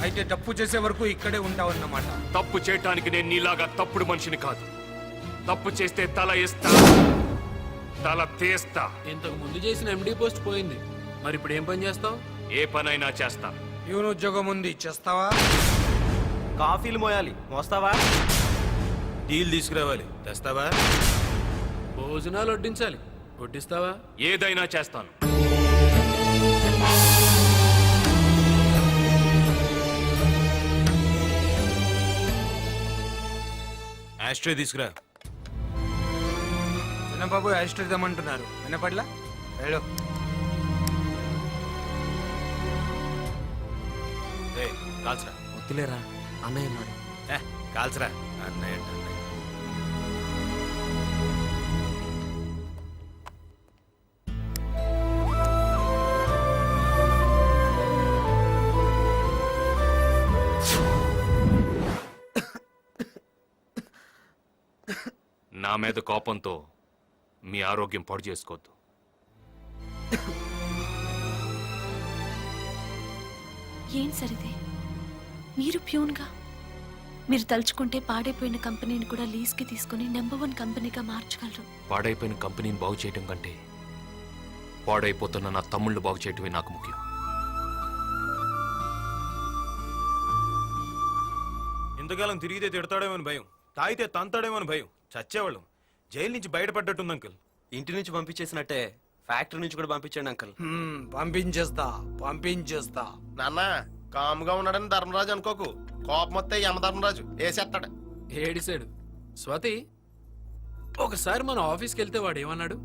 అయితే తప్పు చేసే వరకు ఇక్కడే ఉంటావన్నమాట. తప్పు చేయటానికి నేను నీలాగా తప్పుడు మనిషిని కాదు. తప్పు చేస్తే తల ఇస్తా, తల తీస్తా. ఇంతకు ముందు చేసిన ఎండి పోస్ట్ పోయింది, మరి ఇప్పుడు ఏం పని చేస్తావు? ఏ పనైనా చేస్తా. ప్యూన్ ఉద్యోగం ఉంది, చేస్తావా? కాఫీలు మోయాలి, మోస్తావా? డీల్ తీసుకురావాలి, తెస్తావా? భోజనాలు వడ్డించాలి, వడ్డిస్తావా? ఏదైనా చేస్తాను. ఆస్ట్రే తీసుకురా. చిన్నబాబు యాస్టర్ ఇద్దామంటున్నారు, వినపడలా? వెళ్ళు. కాల్చరా. వద్దులేరా, అన్నయ్య ఉన్నాడు. కాల్చరా. అన్నయ్య అంటే అన్నయ్య. నా మీద కోపంతో మీ ఆరోగ్యం పాడు చేసుకోవద్దు. ఏం సరిది? మీరు ప్యూన్గా మీరు తలుచుకుంటే పాడైపోయిన కంపెనీని కూడా లీజ్కి తీసుకుని నెంబర్ 1 కంపెనీగా మార్చగలరు. పాడైపోయిన కంపెనీని బాగు చేయటం కంటే పాడైపోతున్న నా తమ్ముళ్ళు బాగు చేయటమే నాకు ముఖ్యం. ఎంతకాలం తిరిగితే తిడతాడేమో అని భయం, తాగితే తంతాడేమో అని భయం. చచ్చేవాళ్ళం. జైలు నుంచి బయటపడ్డట్టుంది అంకుల్. ఇంటి నుంచి పంపించేసినట్టే ఫ్యాక్టరీ నుంచి కూడా పంపించండి అంకుల్. పంపించేస్తా నాన్న కాముగా ఉన్నాడని ధర్మరాజు అనుకోకు, కోపం వస్తే యమధర్మరాజు వేసేస్తాడు. ఏడిసాడు. స్వాతి, ఒకసారి మన ఆఫీస్కి వెళ్తే వాడు ఏమన్నాడు?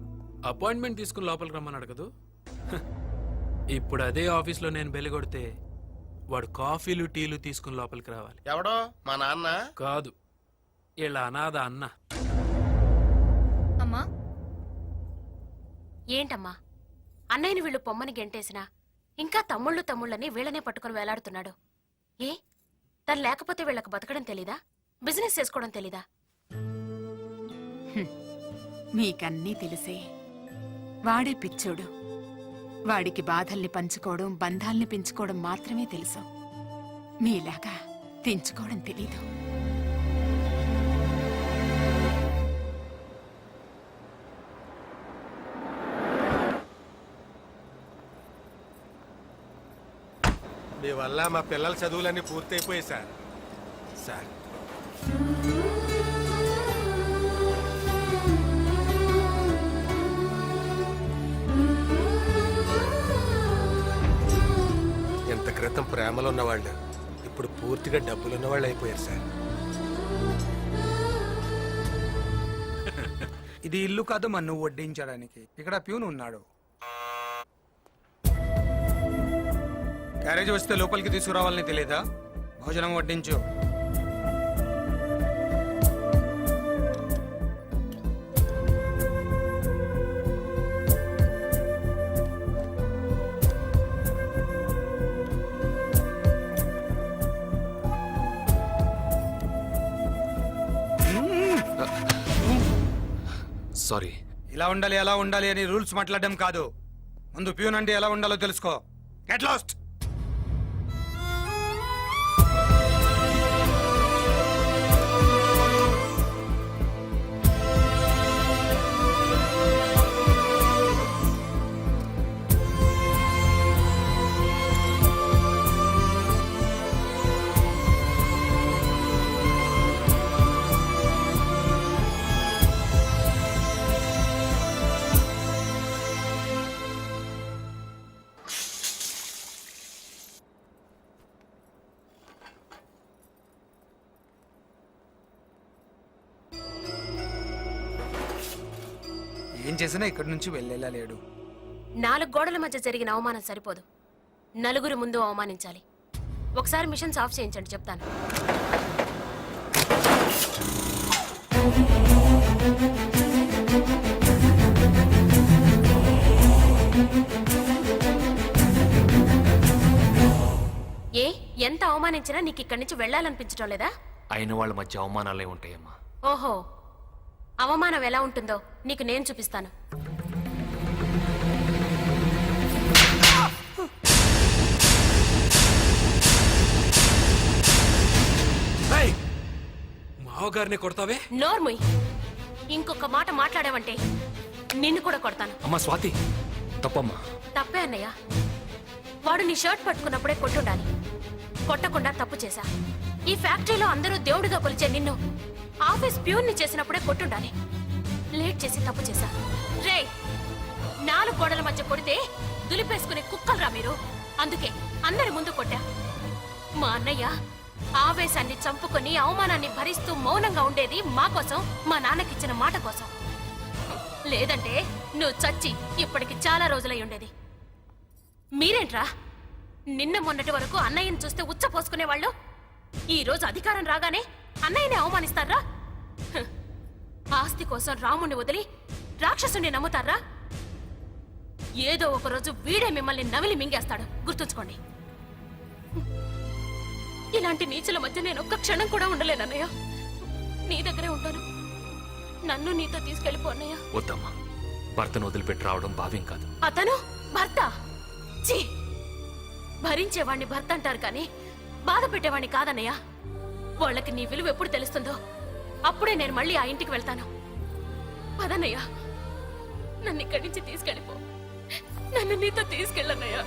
అపాయింట్మెంట్ తీసుకుని లోపలికి రమ్మన్నాడు కదూ. హ, ఇప్పుడు అదే ఆఫీస్లో నేను బెల్లి కొడితే వాడు కాఫీలు టీలు తీసుకుని లోపలికి రావాలి. ఎవడో మా నాన్న కాదు, వీళ్ళ అనాథ అన్న. అమ్మా ఏంటమ్మా, అన్నయ్యని వీళ్ళు పొమ్మని గెంటేసినా ఇంకా తమ్ముళ్ళని వీళ్ళనే పట్టుకుని వేలాడుతున్నాడు. ఏ తను లేకపోతే వీళ్ళకి బతకడం తెలీదా? బిజినెస్ చేసుకోవడం తెలీదా? మీకన్నీ తెలిసే వాడే పిచ్చోడు. వాడికి బాధల్ని పంచుకోవడం, బంధాల్ని పెంచుకోవడం మాత్రమే తెలుసు. మీలాగా తెంచుకోవడం తెలీదు. మీ వల్ల మా పిల్లల చదువులన్నీ పూర్తయిపోయాయి సార్. ఎంత క్రితం ప్రేమలో ఉన్నవాళ్ళు ఇప్పుడు పూర్తిగా డబ్బులు ఉన్నవాళ్ళు అయిపోయారు సార్. ఇది ఇల్లు కాదు మన్ను వడ్డించడానికి. ఇక్కడ ప్యూన్ ఉన్నాడు. క్యారేజ్ వస్తే లోపలికి తీసుకురావాలని తెలియదా? భోజనం వడ్డించు. సారీ. ఇలా ఉండాలి అలా ఉండాలి అని రూల్స్ మాట్లాడడం కాదు. ముందు ప్యూన్ అంటే ఎలా ఉండాలో తెలుసుకో. Get lost. ఏం చేసినా ఇక్కడి నుంచి వెళ్ళేలా లేడు. 4 గోడల మధ్య జరిగిన అవమానం సరిపోదు, నలుగురు ముందు అవమానించాలి. ఒకసారి మిషన్స్ ఆఫ్ చేయించండి, చెప్తాను. ఏ ఎంత అవమానించినా నీకు ఇక్కడి నుంచి వెళ్ళాలనిపించడం లేదా? అయిన వాళ్ళ మధ్య అవమానాలే ఉంటాయమ్మా. ఓహో, అవమానం ఎలా ఉంటుందో నీకు నేను చూపిస్తాను. మావగారిని కొడతావే? నోర్ముయ్, ఇంకొక మాట మాట్లాడావంటే నిన్ను కూడా కొడతాను. అమ్మా స్వాతి, తప్పమ్మా. తప్పే అన్నయ్య. వాడు నీ షర్ట్ పట్టుకున్నప్పుడే కొట్టుండాలి, కొట్టకుండా తప్పు చేశా. ఈ ఫ్యాక్టరీలో అందరూ దేవుడిగా కొలిచే నిన్ను ఆఫీస్ ప్యూన్ని చేసినప్పుడే కొట్టుండాలి, లేట్ చేసి తప్పు చేశా. రే, 4 గోడల మధ్య కొడితే దులిపేసుకునే కుక్కలరా మీరు, అందుకే అందరి ముందు కొట్టా. మా అన్నయ్య ఆవేశాన్ని చంపుకొని అవమానాన్ని భరిస్తూ మౌనంగా ఉండేది మా కోసం, మా నాన్నకిచ్చిన మాట కోసం. లేదంటే నువ్వు చచ్చి ఇప్పటికి చాలా రోజులై ఉండేది. మీరేంట్రా నిన్న మొన్నటి వరకు అన్నయ్యని చూస్తే ఉచ్చ పోసుకునేవాళ్ళు, ఈ రోజు అధికారం రాగానే అన్నయ్యని అవమానిస్తారా? ఆస్తి కోసం రాముణ్ణి వదిలి రాక్షసుని నమ్ముతారా? ఏదో ఒక రోజు వీడే మిమ్మల్ని నవిలి మింగేస్తాడు, గుర్తుంచుకోండి. ఇలాంటి నీచుల మధ్య నేను ఒక్క క్షణం కూడా ఉండలేనన్నయ్య. నీ దగ్గరే ఉంటాను, నన్ను నీతో తీసుకెళ్ళిపో అన్నయ్య. వద్దమ్మా, భర్తను వదిలిపెట్టి రావడం భావ్యం కాదు. అతను భర్త? ఛీ, భరించేవాణ్ణి భర్త అంటారు కానీ బాధ పెట్టేవాణ్ణి కాదన్నయ్య. వాళ్ళకి నీ విలువ ఎప్పుడు తెలుస్తుందో అప్పుడే నేను మళ్ళీ ఆ ఇంటికి వెళ్తాను. పదన్నయ్య, నన్ను ఇక్కడి నుంచి తీసుకెళ్ళిపో, నన్ను నీతో తీసుకెళ్ళన్నయ్యా.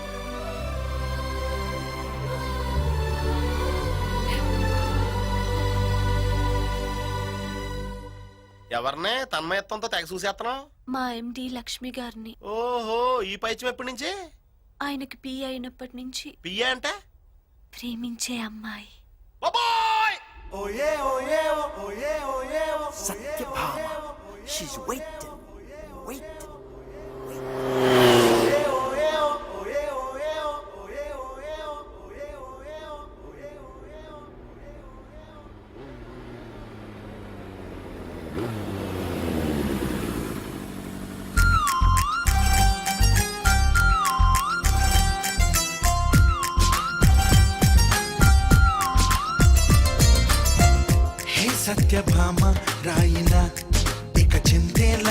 ఎవరినే తన్మయత్వంతో తెగ చూసేస్తున్నావు? మా ఎండి లక్ష్మి గారిని. ఓహో, ఈ పైత్యం ఎప్పటి నుంచి? ఆయనకి పియ్య అయినప్పటి నుంచి. పియ్య అంటే ప్రేమించే అమ్మాయి. సత్యభామ షీస్ వెయిటింగ్ సత్యభామ రాయిన ఇక చింతేలా